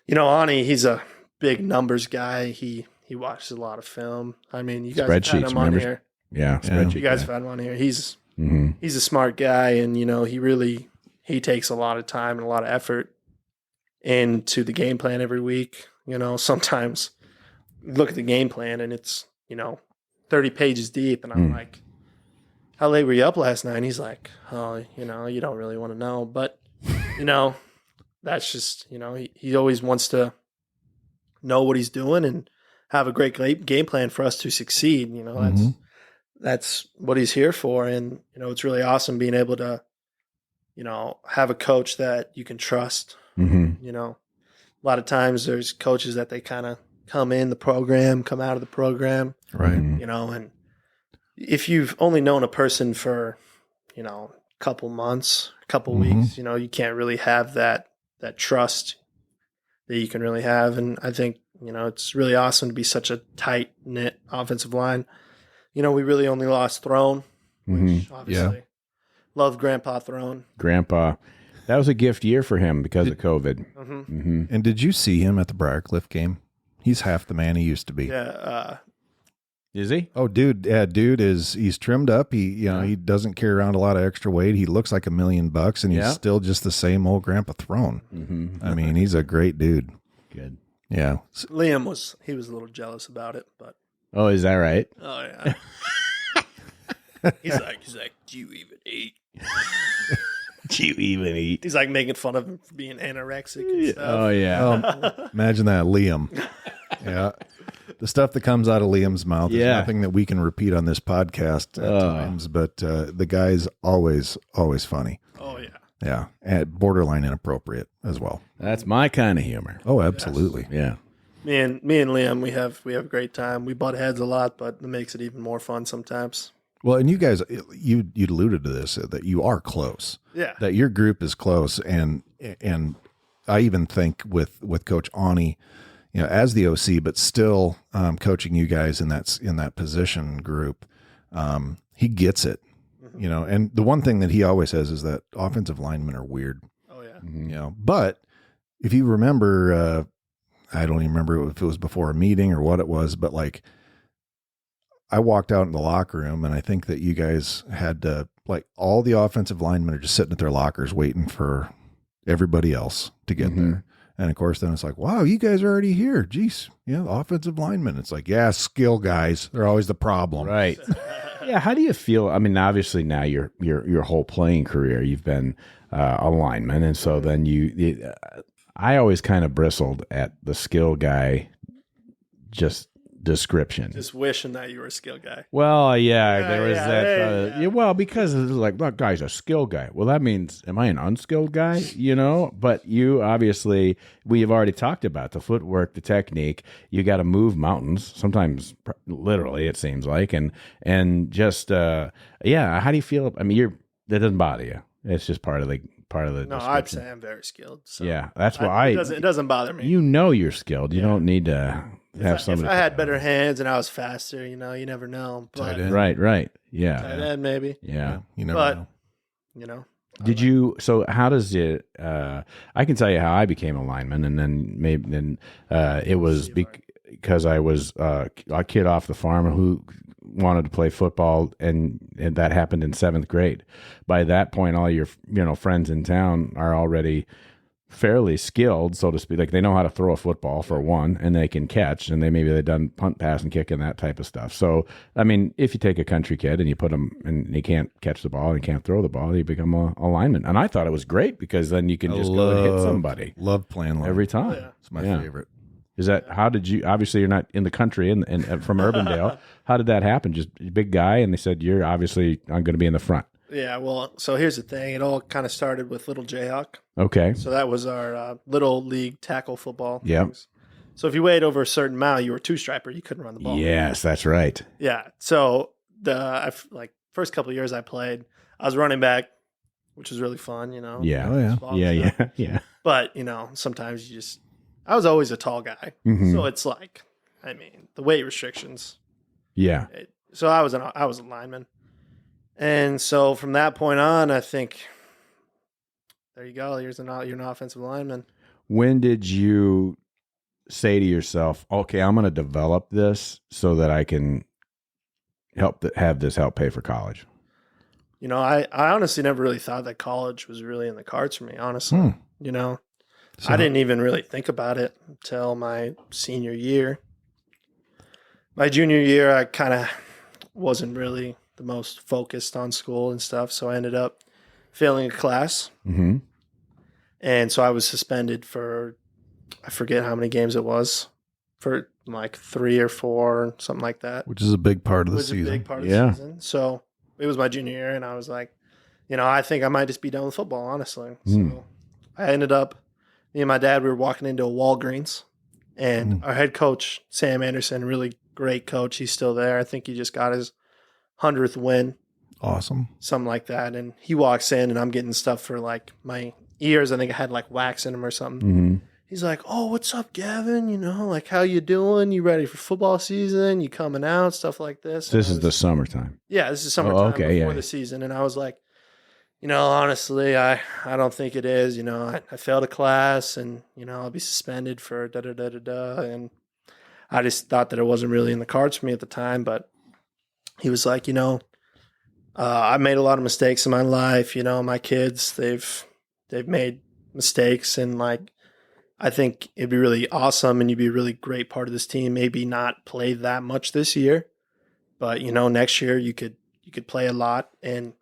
Ani, he's a big numbers guy. He watches a lot of film. I mean, you guys have had Spreadsheets, him on remember? here. Yeah, spreadsheet. You guys guy. have had him on here. He's Mhm. a smart guy, and, he takes a lot of time and a lot of effort into the game plan every week. Sometimes you look at the game plan and it's, 30 pages deep, and I'm like, how late were you up last night? And he's like, oh, you don't really want to know. But, that's just, he always wants to know what he's doing and have a great game plan for us to succeed. That's what he's here for. And, it's really awesome being able to, have a coach that you can trust. Mm-hmm. A lot of times there's coaches that they kind of come in the program, come out of the program, Right. and if you've only known a person for, a couple months, a couple weeks, you can't really have that trust that you can really have. And I think, it's really awesome to be such a tight knit offensive line. We really only lost Throne, which obviously love Grandpa Throne. Grandpa, that was a gift year for him because of COVID. Mm-hmm. And did you see him at the Briarcliff game? He's half the man he used to be. Yeah. Is he? Oh, dude. Yeah, he's trimmed up. He doesn't carry around a lot of extra weight. He looks like $1 million, and he's still just the same old Grandpa Throne. Mm-hmm. I mean, he's a great dude. Good. Yeah. Liam was a little jealous about it, but Oh, is that right? oh yeah. he's like, do you even eat? Do you even eat? He's like making fun of him for being anorexic and stuff. Oh, yeah. Imagine that, Liam. Yeah. The stuff that comes out of Liam's mouth is nothing that we can repeat on this podcast at times, but the guy's always funny. Oh, yeah. Yeah, and borderline inappropriate as well. That's my kind of humor. Oh, absolutely. Yes. Yeah. Me and Liam, we have a great time. We butt heads a lot, but it makes it even more fun sometimes. Well, and you guys, you alluded to this, that you are close. Yeah. That your group is close, and I even think with Coach Ani, as the OC, but still coaching you guys in that position group, he gets it. And the one thing that he always says is that offensive linemen are weird. Oh yeah. But if you remember, I don't even remember if it was before a meeting or what it was, but like I walked out in the locker room and I think that you guys had all the offensive linemen are just sitting at their lockers waiting for everybody else to get there. And of course, then it's like, wow, you guys are already here. Jeez. The offensive linemen. It's like, skill guys. They're always the problem. Right. Yeah. How do you feel? I mean, obviously now your whole playing career, you've been a lineman. And so then I always kind of bristled at the skill guy description. Just wishing that you were a skill guy. Well, there was that. Well, because it's like, that guy's a skill guy. Well, that means, am I an unskilled guy? But you obviously, we have already talked about the footwork, the technique. You got to move mountains, sometimes literally, it seems like, and just how do you feel? I mean, that doesn't bother you. It's just part of the. No, I'd say I'm very skilled. So yeah, that's why it doesn't bother me. You're skilled. You don't need to. If I had better hands and I was faster, you never know. But, right. Yeah. Tight end, maybe. Yeah. You never know. Did you, so how does it, I can tell you how I became a lineman, and then it was because I was a kid off the farm who wanted to play football, and that happened in 7th grade. By that point, all your, friends in town are already fairly skilled, so to speak. Like, they know how to throw a football for one, and they can catch, and they've done punt, pass, and kick and that type of stuff. So, I mean, if you take a country kid and you put him and he can't catch the ball and he can't throw the ball, you become a lineman. And I thought it was great because then you can just go and hit somebody. Love playing lineman every time. Oh, yeah. It's my favorite. Is that, how did you, obviously you're not in the country and from Urbandale, how did that happen? Just a big guy, and they said, I'm going to be in the front. Yeah, well, so here's the thing. It all kind of started with Little Jayhawk. Okay. So that was our little league tackle football. Yep. So if you weighed over a certain amount, you were two-striper. You couldn't run the ball. Yes, that's right. Yeah. So first couple of years I played, I was running back, which was really fun, Yeah. Oh, yeah. Yeah. But, sometimes I was always a tall guy. Mm-hmm. So it's like, the weight restrictions. Yeah. So I was a lineman. And so from that point on, I think, there you go. You're an offensive lineman. When did you say to yourself, okay, I'm going to develop this so that I can have this help pay for college? I honestly never really thought that college was really in the cards for me, honestly. So, I didn't even really think about it until my senior year. My junior year, I kind of wasn't really the most focused on school and stuff, so I ended up failing a class. Mm-hmm. And so I was suspended for, I forget how many games it was, for like 3 or 4, something like that. Which is a big part of the season. A big part of the season. So it was my junior year, and I was like, I think I might just be done with football, honestly. So I ended up, me and my dad, we were walking into a Walgreens, and our head coach, Sam Anderson, really great coach. He's still there. I think he just got his 100th win. Awesome. Something like that. And he walks in, and I'm getting stuff for like my ears. I think I had like wax in them or something. Mm-hmm. He's like, "Oh, what's up, Gavin? Like, how you doing? You ready for football season? You coming out? Stuff like this." This is the summertime. Yeah, this is summertime before the season. And I was like, honestly, I don't think it is. I failed a class, and, I'll be suspended for da-da-da-da-da. And I just thought that it wasn't really in the cards for me at the time. But he was like, I made a lot of mistakes in my life. My kids, they've made mistakes, and like, I think it'd be really awesome, and you'd be a really great part of this team. Maybe not play that much this year, but next year you could play a lot. And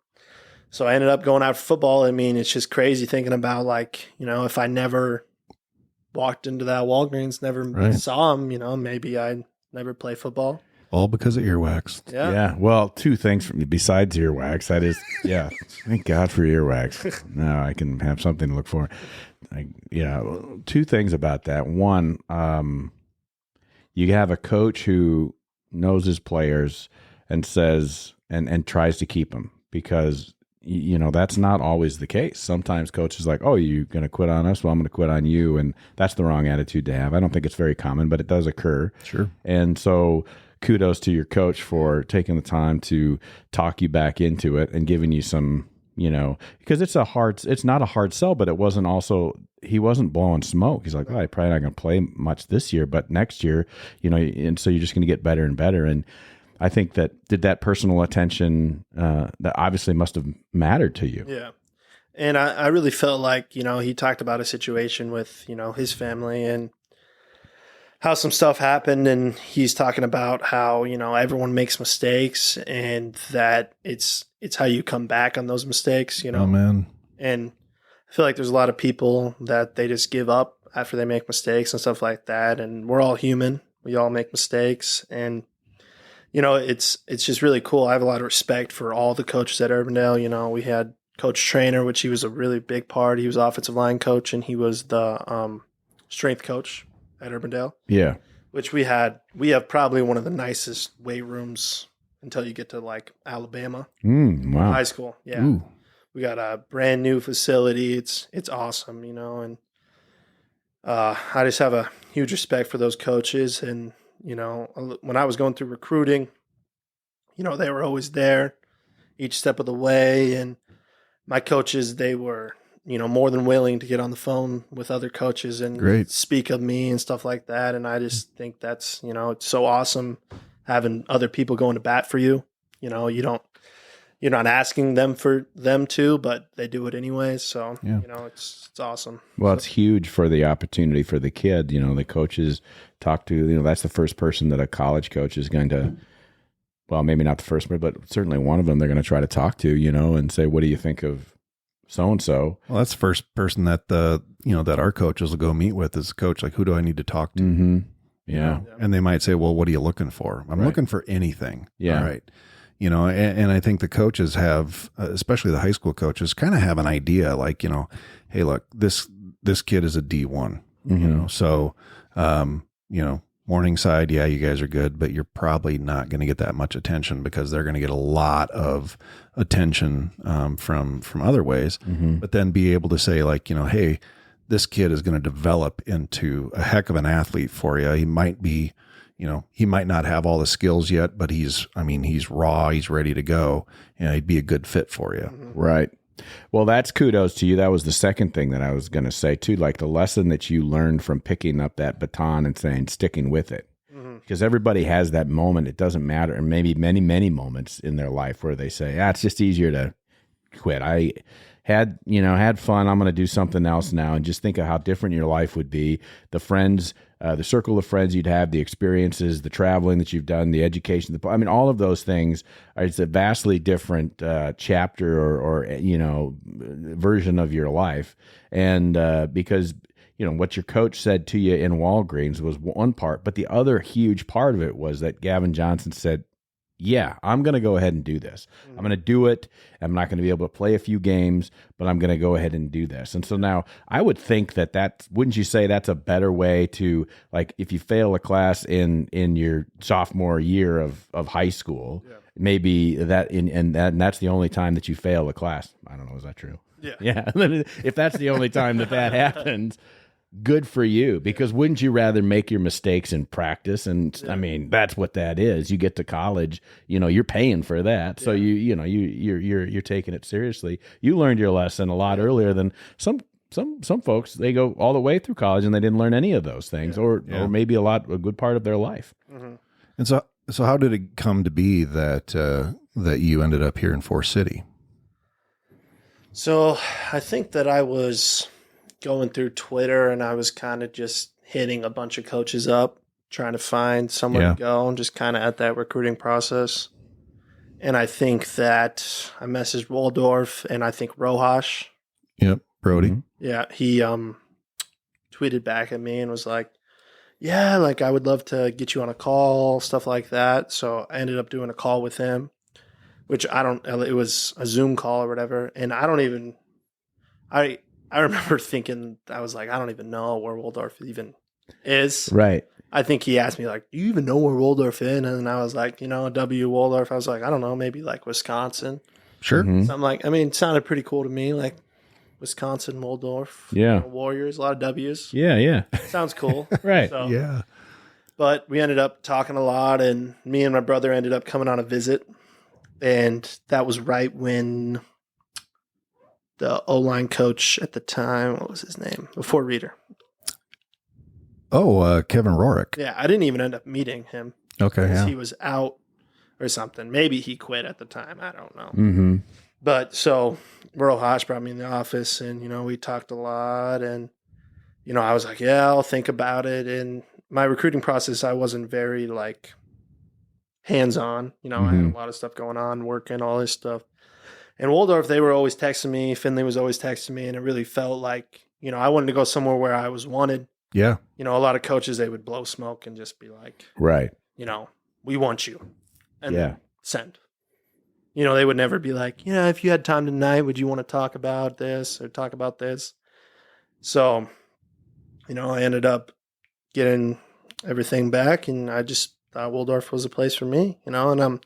so I ended up going out for football. It's just crazy thinking about, like, if I never walked into that Walgreens, never saw him, maybe I never play football. All because of earwax. Yeah. Well, two things from besides earwax. That is, thank God for earwax. Now I can have something to look for. Two things about that. One, you have a coach who knows his players and says and tries to keep them, because that's not always the case. Sometimes coaches are like, oh, you're going to quit on us? Well, I'm going to quit on you. And that's the wrong attitude to have. I don't think it's very common, but it does occur. Sure. And so kudos to your coach for taking the time to talk you back into it and giving you some, because it's not a hard sell, but he wasn't blowing smoke. He's like, I'm probably not going to play much this year, but next year, and so you're just going to get better and better. And I think that personal attention, that obviously must have mattered to you. Yeah. And I really felt like, he talked about a situation with, his family and how some stuff happened. And he's talking about how, everyone makes mistakes and that it's how you come back on those mistakes, Oh, man. And I feel like there's a lot of people that they just give up after they make mistakes and stuff like that. And we're all human. We all make mistakes. And it's just really cool. I have a lot of respect for all the coaches at Urbandale. We had Coach Trainer, which he was a really big part. He was offensive line coach, and he was the strength coach at Urbandale. Yeah. Which we have probably one of the nicest weight rooms until you get to like Alabama. Wow. High school. Yeah. Ooh. We got a brand new facility. It's awesome, and I just have a huge respect for those coaches. And when I was going through recruiting, they were always there each step of the way. And my coaches, they were, more than willing to get on the phone with other coaches and speak of me and stuff like that. And I just think that's, it's so awesome having other people going to bat for you. You're not asking them for them to, but they do it anyway. So, it's awesome. Well, it's huge for the opportunity for the kid. The coaches talk to, that's the first person that a college coach is going to, well, maybe not the first, but certainly one of them they're going to try to talk to, and say, what do you think of so-and-so? Well, that's the first person that that our coaches will go meet with is coach. Like, who do I need to talk to? Mm-hmm. Yeah. And they might say, well, what are you looking for? I'm looking for anything. Yeah. All right. And I think the coaches have, especially the high school coaches, kind of have an idea like, hey, look, this kid is a D1, so, Morningside, yeah, you guys are good, but you're probably not going to get that much attention because they're going to get a lot of attention from other ways. Mm-hmm. But then be able to say like, hey, this kid is going to develop into a heck of an athlete for you. He might be, he might not have all the skills yet, but he's raw, he's ready to go, and he'd be a good fit for you. Right. Well, that's kudos to you. That was the second thing that I was going to say too, like the lesson that you learned from picking up that baton and sticking with it. Because everybody has that moment. It doesn't matter. And maybe many, many moments in their life where they say, it's just easier to quit. I had fun. I'm going to do something else now. And just think of how different your life would be. The friends, the circle of friends you'd have, the experiences, the traveling that you've done, the education, all of those things it's a vastly different chapter or version of your life. And because, what your coach said to you in Walgreens was one part, but the other huge part of it was that Gavin Johnson said, yeah, I'm going to go ahead and do this. I'm going to do it. I'm not going to be able to play a few games, but I'm going to go ahead and do this. And so now I would think wouldn't you say that's a better way to, like, if you fail a class in your sophomore year of high school, maybe and that's the only time that you fail a class. I don't know. Is that true? Yeah. If that's the only time that happens, good for you, because wouldn't you rather make your mistakes in practice? And that's what that is. You get to college, you're paying for that. So you're taking it seriously. You learned your lesson a lot earlier than some folks. They go all the way through college and they didn't learn any of those things or maybe a good part of their life. Mm-hmm. And so how did it come to be that you ended up here in Forest City? So I think that I was going through Twitter and I was kind of just hitting a bunch of coaches up, trying to find somewhere to go, and just kind of at that recruiting process. And I think that I messaged Waldorf and I think Rojas. Yep, Brody. Yeah, he tweeted back at me and was like, yeah, like I would love to get you on a call, stuff like that. So I ended up doing a call with him, which it was a Zoom call or whatever. And I remember thinking, I was like, I don't even know where Waldorf even is. Right. I think he asked me, like, do you even know where Waldorf is? And I was like, W Waldorf. I was like, I don't know, maybe like Wisconsin. Sure. Mhm. So I'm like, it sounded pretty cool to me, like Wisconsin, Waldorf. Yeah. Warriors, a lot of W's. Yeah. Sounds cool. Right. So, Yeah. but we ended up talking a lot, and me and my brother ended up coming on a visit. And that was right when the O-line coach at the time, what was his name? Before Reader. Oh, Kevin Rorick. Yeah, I didn't even end up meeting him. Okay. Because Yeah. he was out or something. Maybe he quit at the time. I don't know. Mm-hmm. But so Rojas brought me in the office, and, we talked a lot. And, I was like, yeah, I'll think about it. And my recruiting process, I wasn't very like hands-on. I had a lot of stuff going on, working, all this stuff. And Waldorf, they were always texting me. Finley was always texting me. And it really felt like, I wanted to go somewhere where I was wanted. Yeah. A lot of coaches, they would blow smoke and just be like, Right. we want you. And Yeah. then send. They would never be like, if you had time tonight, would you want to talk about this or talk about this? So, I ended up getting everything back, and I just thought Waldorf was a place for me, and I'm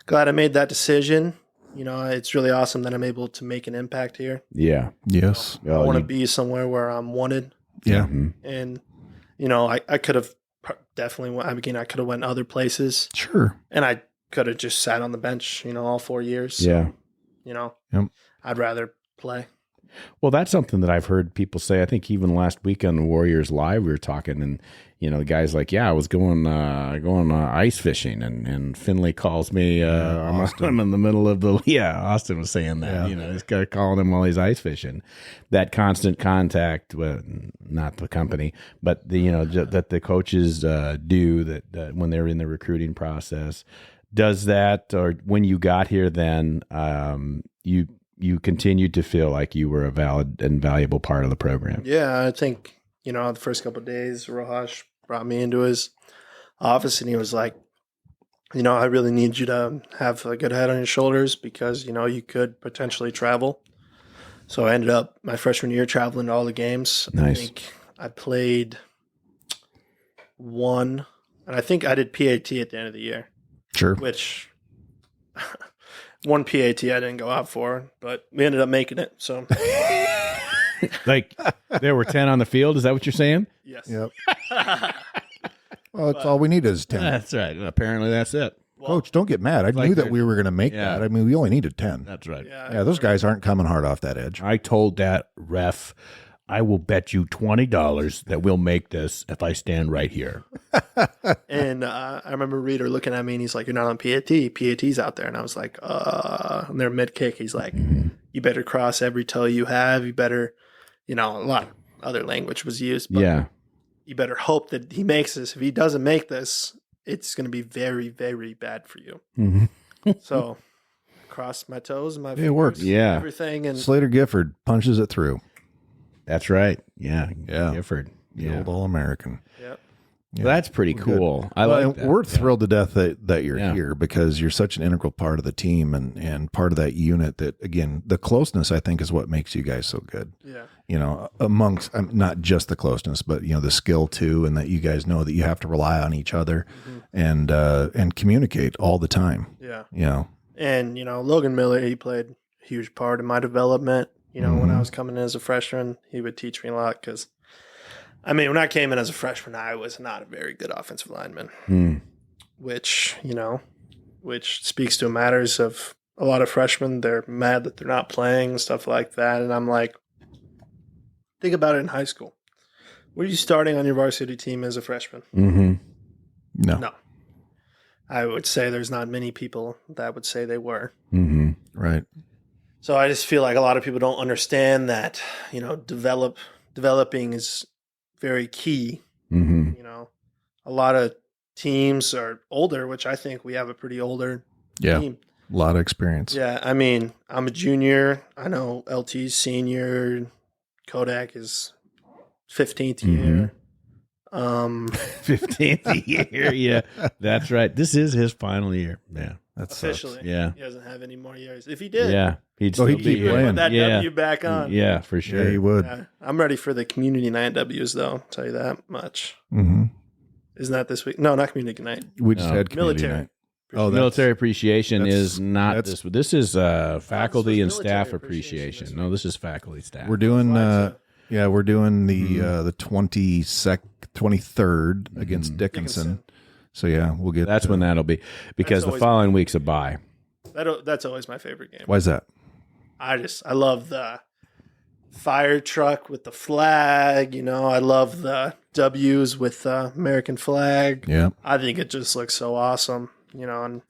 glad I made that decision. It's really awesome that I'm able to make an impact here. Yeah. Yes. I want to be somewhere where I'm wanted. Yeah. Mm-hmm. And, I could have definitely, I could have went other places, Sure. and I could have just sat on the bench, all 4 years. Yeah. Yep. I'd rather play. Well, that's something that I've heard people say. I think even last week on the Warriors Live, we were talking, and the guy's like, "Yeah, I was going ice fishing," and Finley calls me. I'm in the middle of the. Yeah, Austin was saying that. Yeah. This guy calling him while he's ice fishing. That constant contact, not the company, but that the coaches do that when they're in the recruiting process. Does that, or when you got here, then you continued to feel like you were a valid and valuable part of the program? Yeah, I think, the first couple of days, Rojas brought me into his office, and he was like, I really need you to have a good head on your shoulders because, you could potentially travel. So I ended up my freshman year traveling to all the games. Nice. I think I played one, and I think I did PAT at the end of the year, Sure. which one PAT I didn't go out for, but we ended up making it. So Like there were 10 on the field. Is that what you're saying? yes. Yep. Well, that's all we need is 10. That's right. Apparently, that's it. Coach, don't get mad. I Like knew that they're- we were going to make Yeah. that. I mean, we only needed 10. That's right. Yeah, those guys aren't coming hard off that edge. I told that ref, I will bet you $20 that we'll make this if I stand right here. And I remember Reader looking at me, and he's like, "You're not on PAT. PAT's out there." And I was like, and they're mid kick. He's like, "You better cross every toe you have. You better, a lot of other language was used, but Yeah. you better hope that he makes this. If he doesn't make this, it's going to be very, very bad for you." Mm-hmm. So crossed my toes and my fingers, It worked. Yeah. everything. And Slater Gifford punches it through. That's right. Yeah. Yeah. Gifford. The Yeah. old All-American. yep. Yeah. That's pretty Good. cool. I Well, like that. We're thrilled to death that you're Yeah. here because you're such an integral part of the team and part of that unit that, again, the closeness, I think, is what makes you guys so good. Yeah. Amongst not just the closeness, but, the skill too, and that you guys know that you have to rely on each other and communicate all the time. Yeah. And, Logan Miller, he played a huge part in my development. When I was coming in as a freshman, he would teach me a lot because, when I came in as a freshman, I was not a very good offensive lineman, which speaks to matters of a lot of freshmen. They're mad that they're not playing, stuff like that. And I'm like, think about it in high school. Were you starting on your varsity team as a freshman? Mm-hmm. No. I would say there's not many people that would say they were. Mm-hmm. Right. So I just feel like a lot of people don't understand that, developing is very key. Mm-hmm. A lot of teams are older, which I think we have a pretty older team. A lot of experience. Yeah, I'm a junior. I know LT's senior. Kodak is 15th year. 15th year. Yeah, that's right. This is his final year. Yeah, That's officially. Yeah. He doesn't have any more years. If he did, yeah, he'd still he'd be keep here. playing. put that Yeah. W back on. Yeah, for sure. Yeah, he would. Yeah, I'm ready for the community night W's, though. I'll tell you that much. Mm-hmm. Isn't that this week? No, not community night. We just No. had community Military. night. Oh, Military appreciation that's- is not that's- this. This is faculty and military staff appreciation appreciation. this No, this is faculty staff. We're doing Flag we're doing the 23rd against Dickinson. So yeah, we'll get That's when that'll be, because That's the always- following week's a bye. That's always my favorite game. Why is that? I love the fire truck with the flag. I love the W's with the American flag. Yeah. I think it just looks so awesome, and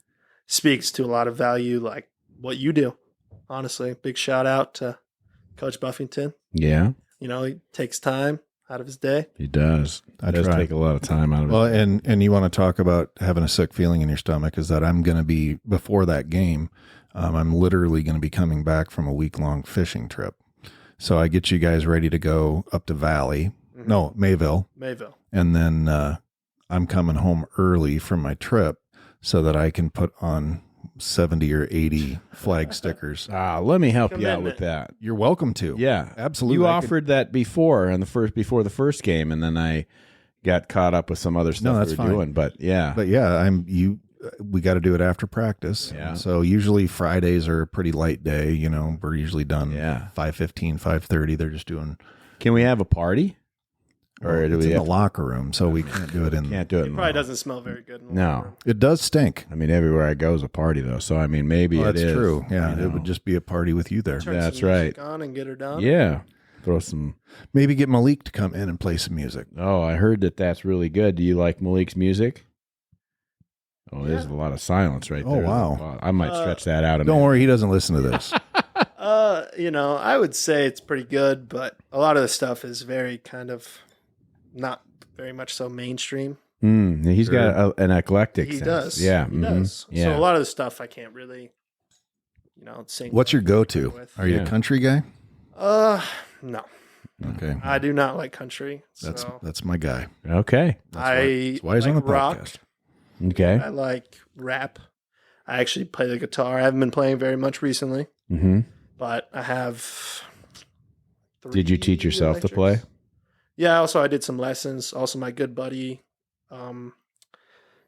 speaks to a lot of value, like what you do. Honestly, big shout out to Coach Buffington. Yeah, He takes time out of his day. he does. I It does try. take a lot of time out of Well, it. and you want to talk about having a sick feeling in your stomach is that I'm going to be, before that game, I'm literally going to be coming back from a week-long fishing trip. So I get you guys ready to go up to Valley. Mm-hmm. No, Mayville. And then I'm coming home early from my trip so that I can put on 70 or 80 flag stickers. Let me help you out with that. You're welcome to. Yeah, Absolutely. You I could- offered that before before the first game, and then I got caught up with some other stuff that's we were fine. doing. But yeah, But yeah, we got to do it after practice. Yeah. So usually Fridays are a pretty light day. We're usually done Yeah. 5:15, 5:30. They're just doing, can we have a party? Or do it's we in have the locker room, so we can't do it in. can't do it? It in probably the- doesn't smell very good. In the No. locker room. It does stink. I mean, everywhere I go is a party, though. So I mean, maybe Well, it that's is. true. Yeah, you it know. would just be a party with you there. Turn That's some music right. on and get her done. Yeah, throw some. Maybe get Malik to come in and play some music. Oh, I heard that's really good. Do you like Malik's music? Oh, there's a lot of silence right Oh, there. wow. I might stretch that out a Don't minute. worry, he doesn't listen to this. I would say it's pretty good, but a lot of the stuff is very kind of not very much so mainstream. He's got an eclectic He sense. does. Yeah. He mhm. does. Yeah. So a lot of the stuff I can't really, sing. What's your go-to? with. Are you Yeah. a country guy? No, Okay, I do not like country. So that's my guy. Okay. that's why he's on the rock. podcast. Okay. I like rap. I actually play the guitar. I haven't been playing very much recently, Mm-hmm. but I have. Did you teach 3 yourself to electrics. play? Yeah. Also, I did some lessons. Also, my good buddy.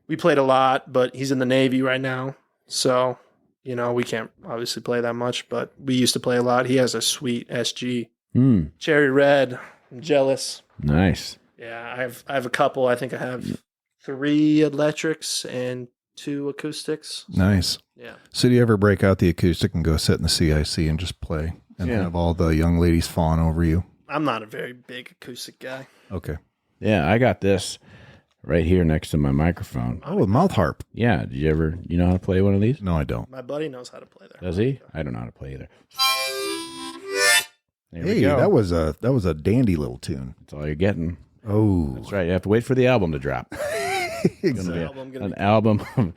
We played a lot, but he's in the Navy right now, so we can't obviously play that much. But we used to play a lot. He has a sweet SG, cherry red. I'm jealous. Nice. Yeah, I have a couple. I think I have 3 electrics and 2 acoustics. Nice. Yeah. So do you ever break out the acoustic and go sit in the CIC and just play and Yeah. have all the young ladies fawn over you? I'm not a very big acoustic guy. Okay. Yeah, I got this right here next to my microphone. Oh, a mouth harp. Yeah. Did you know how to play one of these? No, I don't. My buddy knows how to play there. Does he? I don't know how to play either. There we Hey, go. that was a dandy little tune. That's all you're getting. Oh, That's right. You have to wait for the album to drop. It's gonna be album gonna an be- album of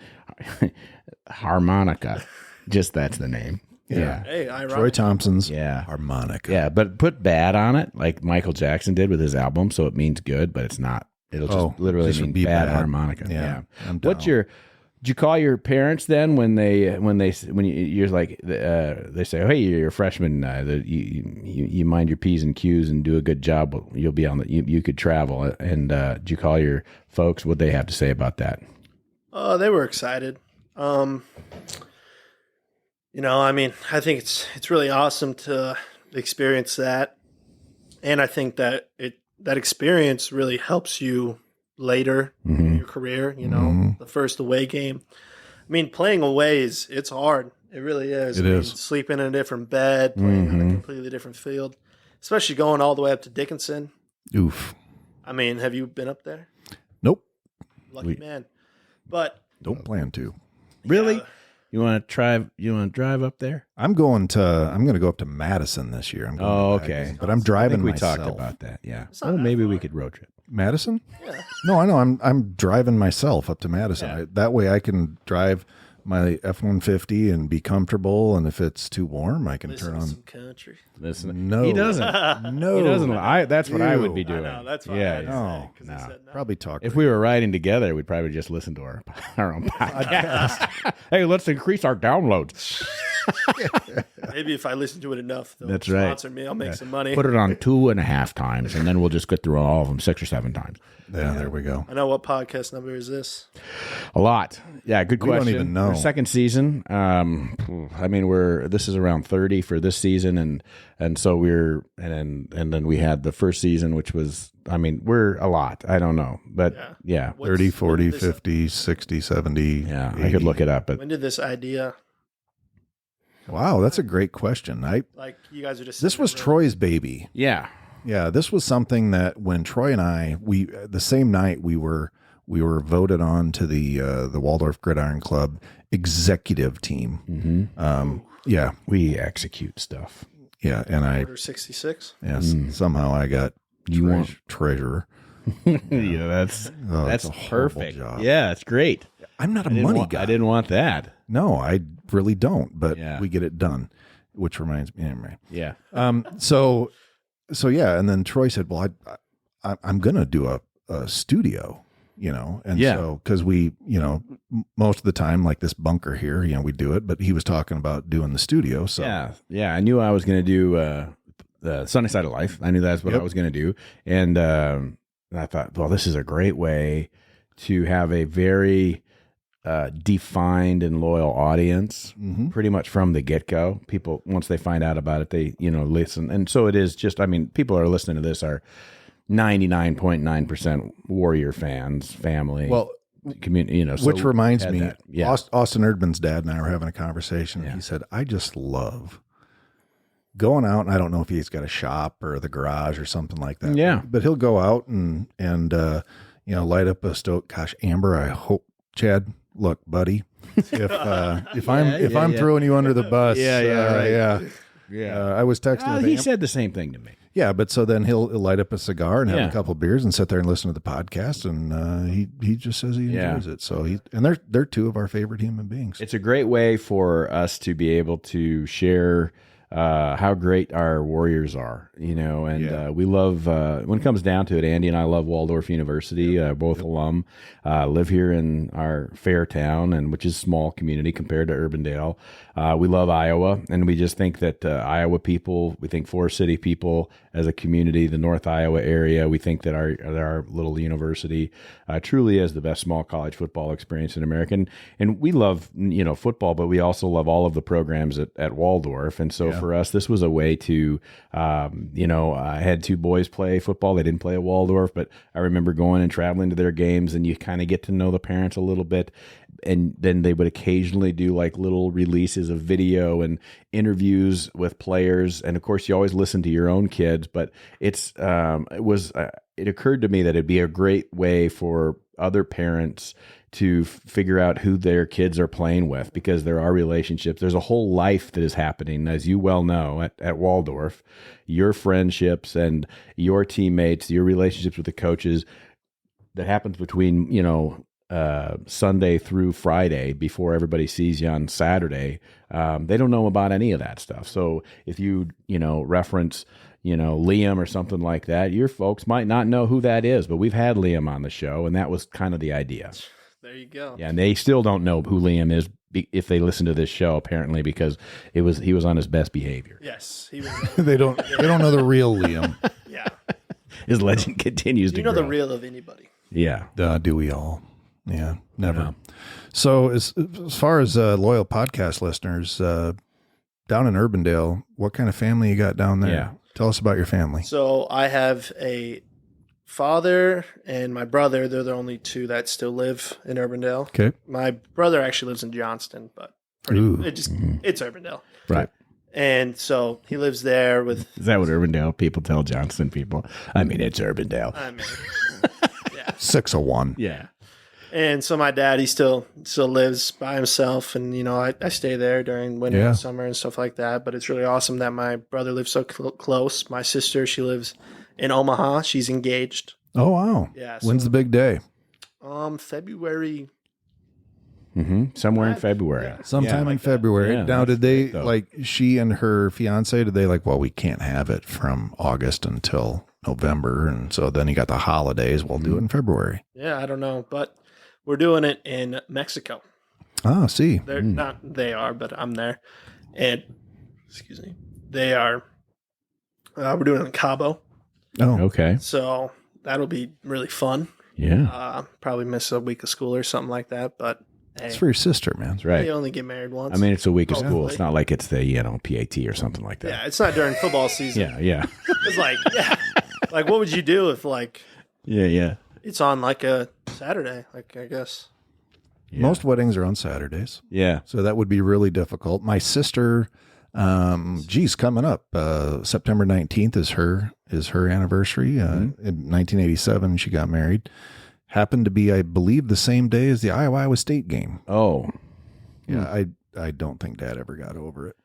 harmonica. Just that's the name. Yeah. Hey, I Troy Thompson's Yeah. harmonica. Yeah, but put bad on it like Michael Jackson did with his album, so it means good, but it's not. It'll just literally just mean be bad bad. harmonica. Yeah, I'm What's down. did you call your parents then when you're like they say, oh, hey, you're a freshman, you mind your P's and Q's and do a good job, you'll be on you could travel, and did you call your folks? What'd they have to say about that? Oh, they were excited. I think it's really awesome to experience that, and I think that that experience really helps you later in your career. The first away game. I mean, playing away it's hard. It really is. It is. Sleeping in a different bed, playing on a completely different field, especially going all the way up to Dickinson. Oof. I mean, have you been up there? Nope. Lucky man. But Don't plan to. Really? Yeah. You want to drive up there? I'm going to go up to Madison this year. I'm going Oh, to okay. Madison, but I'm I driving think we myself. talked about that. Yeah. not Oh, that maybe we far. could road trip. Madison? Yeah. No, I know. I'm driving myself up to Madison. Yeah. That way I can drive my F-150 and be comfortable. And if it's too warm, I can Listen turn to on. some country. No, He doesn't. No, He doesn't. That's what I would be I doing. know, that's why yeah. I had to say, 'cause no. he said no. Probably talk. If we were riding together, we'd probably just listen to our own podcast. Hey, let's increase our downloads. Maybe if I listen to it enough, they'll That's right. sponsor me. I'll make some money. Put it on 2.5 times, and then we'll just get through all of them 6 or 7 times. Yeah, there we go. I know. What podcast number is this? A lot. Yeah, good We don't question. even know. Our second season. I mean, this is around 30 for this season, and so and then we had the first season, which was, I mean, we're a lot. I don't know, but yeah. 30, 40, 50, 60, 70. Yeah, 80. I could look it up, but When did this idea? Wow, that's a great question. Like you guys are just. This was Troy's baby. yeah. Yeah, this was something that when Troy and I, the same night we were voted on to the Waldorf Gridiron Club executive team. Yeah, We execute stuff. yeah, and Order 66. yes, somehow I got treasurer. Yeah, that's it's a horrible perfect. job. Yeah, it's great. I'm not a I didn't money want- guy. I didn't want that. No, I really don't. But Yeah. we get it done, which reminds me. Anyway, Yeah. So yeah, and then Troy said, "Well, I'm gonna do a studio, and Yeah. so because we, most of the time, like this bunker here, we do it, but he was talking about doing the studio, so Yeah. I knew I was going to do the Sunny Side of Life. I knew that's what I was going to do, and I thought, well, this is a great way to have a very defined and loyal audience, pretty much from the get-go. People, once they find out about it, they listen, and so it is just. I mean, people who are listening to this are 99.9% Warrior fans, family. Well, community, so which reminds had me, that. Yeah. Austin Erdman's dad and I were having a conversation. And he said, "I just love going out, and I don't know if he's got a shop or the garage or something like that. Yeah. but he'll go out and light up a stove. Gosh, Amber, I hope Chad." Look, buddy, if I'm throwing you under the bus, I was texting. with he Amber. said the same thing to me. Yeah, but so then he'll light up a cigar and have a couple beers and sit there and listen to the podcast, and he just says he enjoys it. So they're two of our favorite human beings. It's a great way for us to be able to share how great our Warriors are, and we love, when it comes down to it, Andy and I love Waldorf University, both alum, live here in our fair town, and which is a small community compared to Urbandale. We love Iowa, and we just think that Iowa people, we think Forest City people as a community, the North Iowa area, we think that our little university truly is the best small college football experience in America. And we love, football, but we also love all of the programs at Waldorf. And so for us, this was a way to, I had 2 boys play football. They didn't play at Waldorf, but I remember going and traveling to their games, and you kind of get to know the parents a little bit. And then they would occasionally do like little releases of video and interviews with players. And of course, you always listen to your own kids, but it occurred to me that it'd be a great way for other parents to figure out who their kids are playing with, because there are relationships. There's a whole life that is happening, as you well know, at Waldorf. Your friendships and your teammates, your relationships with the coaches, that happens between, Sunday through Friday before everybody sees you on Saturday. They don't know about any of that stuff. So if you, reference, Liam or something like that, your folks might not know who that is, but we've had Liam on the show, and that was kind of the idea. There you go. Yeah, and they still don't know who Liam is if they listen to this show, apparently, because he was on his best behavior. Yes, he was. They don't know the real Liam. Yeah, His legend continues to grow. the real of anybody. Yeah. Do we all? Yeah, never. So as far as loyal podcast listeners, down in Urbandale, what kind of family you got down there? Yeah. Tell us about your family. So I have a father and my brother. They're the only 2 that still live in Urbandale. Okay. My brother actually lives in Johnston, but Ooh. it's Urbandale. Right. And so he lives there with. Is that what Urbandale people tell Johnston people? I mean, it's Urbandale. I mean, 601. Yeah. and so my dad, he still lives by himself, and I stay there during winter and summer and stuff like that. But it's really awesome that my brother lives so close. My sister, she lives in Omaha. She's engaged. Oh wow. Yeah. When's the big day? February Somewhere in February. Sometime in like February. Yeah, now, did they, great, like, she and her fiance, did they like, well, we can't have it from August until November. And so then you got the holidays. We'll do it in February. Yeah, I don't know, but we're doing it in Mexico. Ah, see. They're not, they are, but I'm there. And, excuse me, they are, we're doing it in Cabo. Oh, Okay. So that'll be really fun. Yeah. Probably miss a week of school or something like that, but hey, it's for your sister, man. That's right. they only get married once. I mean, it's a week of school. Hopefully. It's not like it's the, PAT or something like that. Yeah, it's not during football season. Yeah. It's like, like what would you do if like Yeah. it's on like a Saturday? Like I guess. Yeah. Most weddings are on Saturdays. Yeah. So that would be really difficult. My sister, coming up, September 19th is her anniversary. In 1987, she got married. Happened to be, I believe, the same day as the Iowa State game. Oh. Yeah, I don't think Dad ever got over it.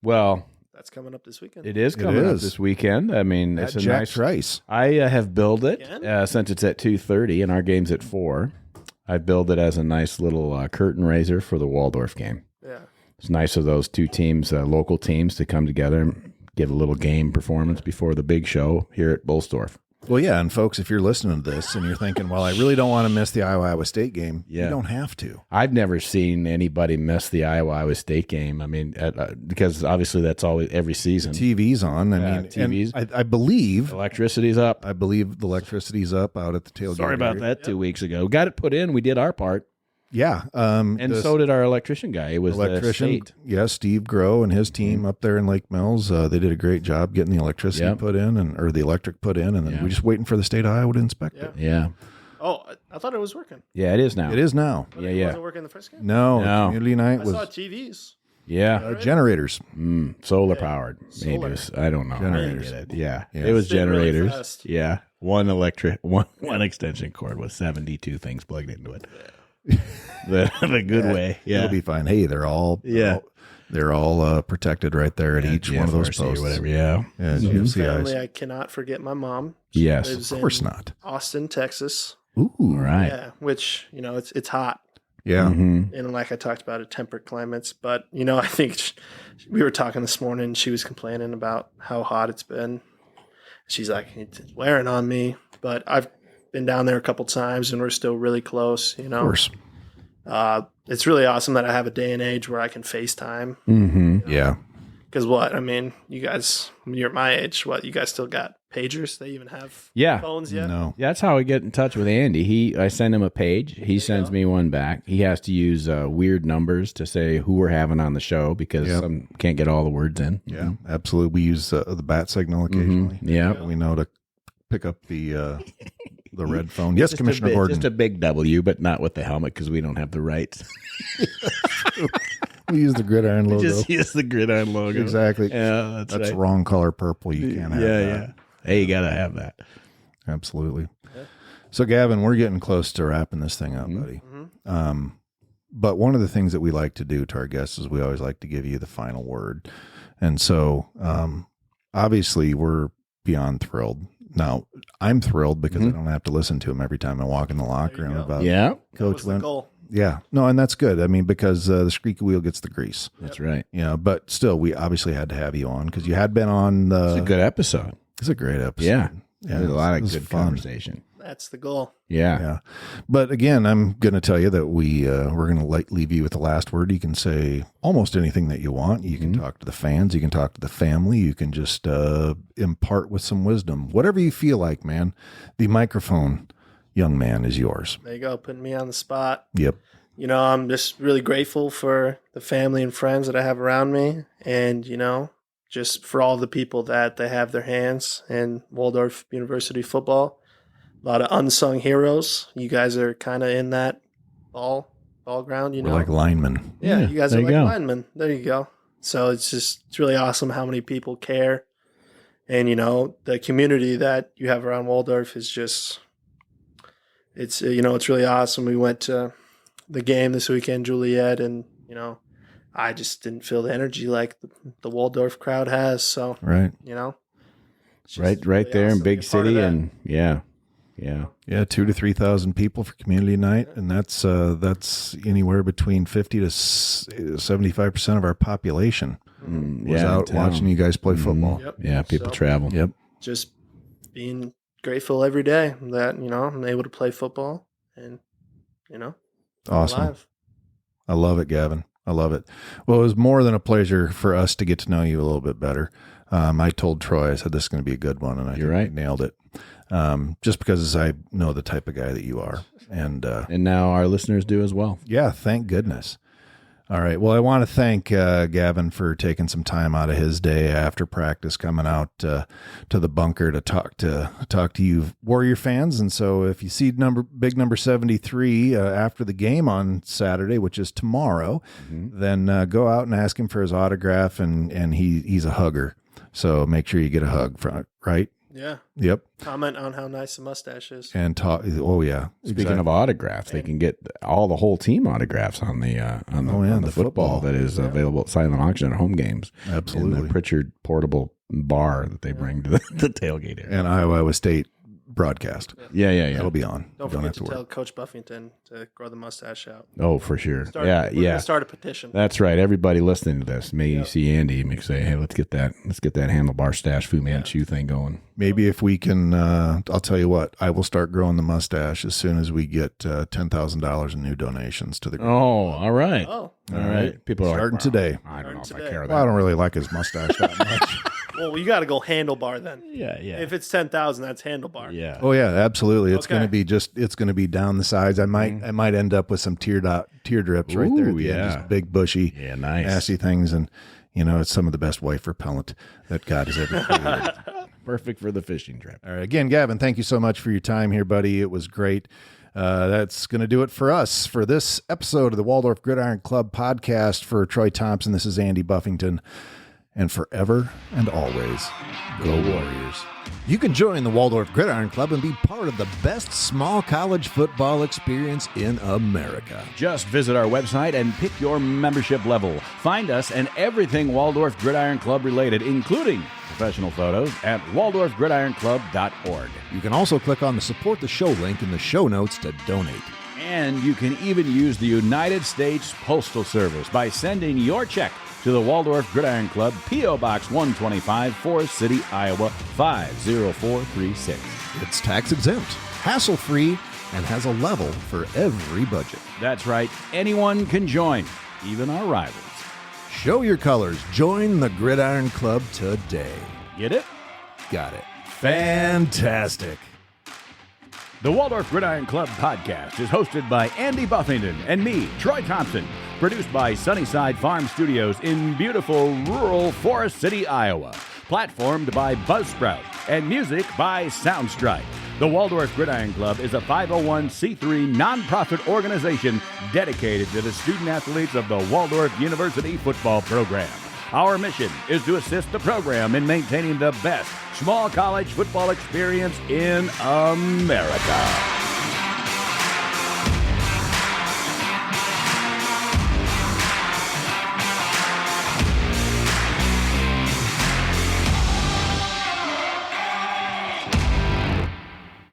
Well, That's coming up this weekend. it is coming up is. this weekend. I mean, At it's a Jack's nice. Rice. I have billed it Again? since it's at 2:30 and our game's at 4. I billed it as a nice little curtain raiser for the Waldorf game. Yeah. It's nice of those two teams, local teams, to come together and give a little game performance before the big show here at Bullsdorf. Well, yeah, and folks, if you're listening to this and you're thinking, well, I really don't want to miss the Iowa State game, you don't have to. I've never seen anybody miss the Iowa State game. I mean, because obviously that's always every season. TV's on. I mean, TV's. and I believe Electricity's up. the electricity's up out at the tailgate. Sorry about area. that 2 weeks ago. Got it put in. We did our part. Yeah. And so did our electrician guy. It was electrician. the state. Yeah, Steve Grow and his team up there in Lake Mills. They did a great job getting the electricity put in or the electric put in. And then we're just waiting for the state of Iowa to inspect it. Yeah. Oh, I thought it was working. Yeah, it is now. It is now. But it wasn't working the first game. No, No. community night I was saw TVs. Yeah. generators. Solar powered. Maybe Solar. it was, I don't know. Generators. I get it. Yeah. Yeah. It was It's been really generators. fast. Yeah. One extension cord with 72 things plugged into it. The good way. Yeah. It'll be fine. Hey, they're all protected right there at each one of those GFRC posts. or whatever. Yeah. Yeah, Family, GFCIs. I cannot forget my mom. She Yes. lives Of course in not. Austin, Texas. Ooh, All right. Yeah, which it's hot. yeah. Mm-hmm. And like I talked about, temperate climates. But I think we were talking this morning. And she was complaining about how hot it's been. She's like, it's wearing on me. But I've been down there a couple times, and we're still really close. Of course. It's really awesome that I have a day and age where I can FaceTime. Mm-hmm. Yeah. Because you guys, when you're my age, you guys still got pagers? They even have Yeah. phones yet? No. Yeah, that's how I get in touch with Andy. I send him a page. He sends me one back. He has to use weird numbers to say who we're having on the show because some can't get all the words in. Yeah, absolutely. We use the bat signal occasionally. Yeah. We know to pick up the red phone. Yes, Commissioner Gordon. Just a big W, but not with the helmet because we don't have the rights. We use the gridiron logo. Just use the gridiron logo. Exactly. Yeah, That's right. wrong color purple. You can't have that. Yeah. Hey, you got to have that. Absolutely. So, Gavin, we're getting close to wrapping this thing up, buddy. But one of the things that we like to do to our guests is we always like to give you the final word. And so, obviously, we're beyond thrilled. Now, I'm thrilled because I don't have to listen to him every time I walk in the locker room about Yeah, Coach What's the Lynn. goal? Yeah. No, and that's good. I mean, because the squeaky wheel gets the grease. that's right. But still, we obviously had to have you on because you had been on the. It's a good episode. It's a great episode. Yeah. Yeah, There's a lot it of was good fun. conversation. That's the goal. Yeah. Yeah. But again, I'm going to tell you that we're going to leave you with the last word. You can say almost anything that you want. You can talk to the fans. You can talk to the family. You can just impart with some wisdom. Whatever you feel like, man. The microphone, young man, is yours. There you go, putting me on the spot. Yep. I'm just really grateful for the family and friends that I have around me, and just for all the people that they have their hands in Waldorf University football. A lot of unsung heroes. You guys are kind of in that ball ground, We're like linemen. Yeah, Yeah, you guys there are you like go. linemen. There you go. So it's really awesome how many people care. And, the community that you have around Waldorf is just, it's really awesome. We went to the game this weekend, Juliet, and, I just didn't feel the energy like the Waldorf crowd has. So, Right. it's just Right really there in awesome big to be a part of city. that. And yeah. Yeah. Yeah, 2,000 to 3,000 people for community night, and that's anywhere between 50 to 75% of our population was out watching you guys play football. Yep. Yeah, people travel. Yep. Just being grateful every day that, I'm able to play football and, Awesome. alive. I love it, Gavin. I love it. Well, it was more than a pleasure for us to get to know you a little bit better. I told Troy, I said, this is going to be a good one, and I think right. we nailed it. Just because I know the type of guy that you are. And now our listeners do as well. Yeah, thank goodness. All right. Well, I want to thank Gavin for taking some time out of his day after practice, coming out to the bunker to talk to you Warrior fans. And so if you see big number 73 after the game on Saturday, which is tomorrow, then go out and ask him for his autograph. And he's a hugger. So make sure you get a hug from it, right? Yeah. Yep. Comment on how nice the mustache is. And talk. Oh yeah. Speaking of autographs, they can get the whole team autographs on the football that is available at silent auction at home games. Absolutely. In the Pritchard portable bar that they bring to the tailgate area. And Iowa State broadcast. Yeah. That'll be on. Don't forget to tell Coach Buffington to grow the mustache out. Oh, for sure. We're gonna start a petition. That's right. Everybody listening to this, maybe you see Andy, make say, hey, let's get that handlebar stash Fu Manchu thing going. Maybe if we can, I'll tell you what, I will start growing the mustache as soon as we get $10,000 in new donations to the group. Oh, all right. Oh. All right. People are starting like, today. I don't know if I Today. care Well, I that. don't really like his mustache that much. Well, you got to go handlebar then. Yeah. If it's 10,000, that's handlebar. Yeah. Oh yeah, absolutely. It's Okay. going to be it's going to be down the sides. I might end up with some tear drips right there at the end, just big bushy, nice. assy things, and it's some of the best wife repellent that God has ever created. Perfect for the fishing trip. All right, again, Gavin, thank you so much for your time here, buddy. It was great. That's going to do it for us for this episode of the Waldorf Gridiron Club podcast. For Troy Thompson, this is Andy Buffington. And forever and always, go Warriors. You can join the Waldorf Gridiron Club and be part of the best small college football experience in America. Just visit our website and pick your membership level. Find us and everything Waldorf Gridiron Club related, including professional photos, at waldorfgridironclub.org. You can also click on the Support the Show link in the show notes to donate. And you can even use the United States Postal Service by sending your check to the Waldorf Gridiron Club, P.O. Box 125, Forest City, Iowa, 50436. It's tax exempt, hassle-free, and has a level for every budget. That's right. Anyone can join, even our rivals. Show your colors. Join the Gridiron Club today. Get it? Got it. Fantastic. The Waldorf Gridiron Club podcast is hosted by Andy Buffington and me, Troy Thompson. Produced by Sunnyside Farm Studios in beautiful rural Forest City, Iowa. Platformed by Buzzsprout and music by Soundstrike. The Waldorf Gridiron Club is a 501c3 nonprofit organization dedicated to the student athletes of the Waldorf University football program. Our mission is to assist the program in maintaining the best small college football experience in America.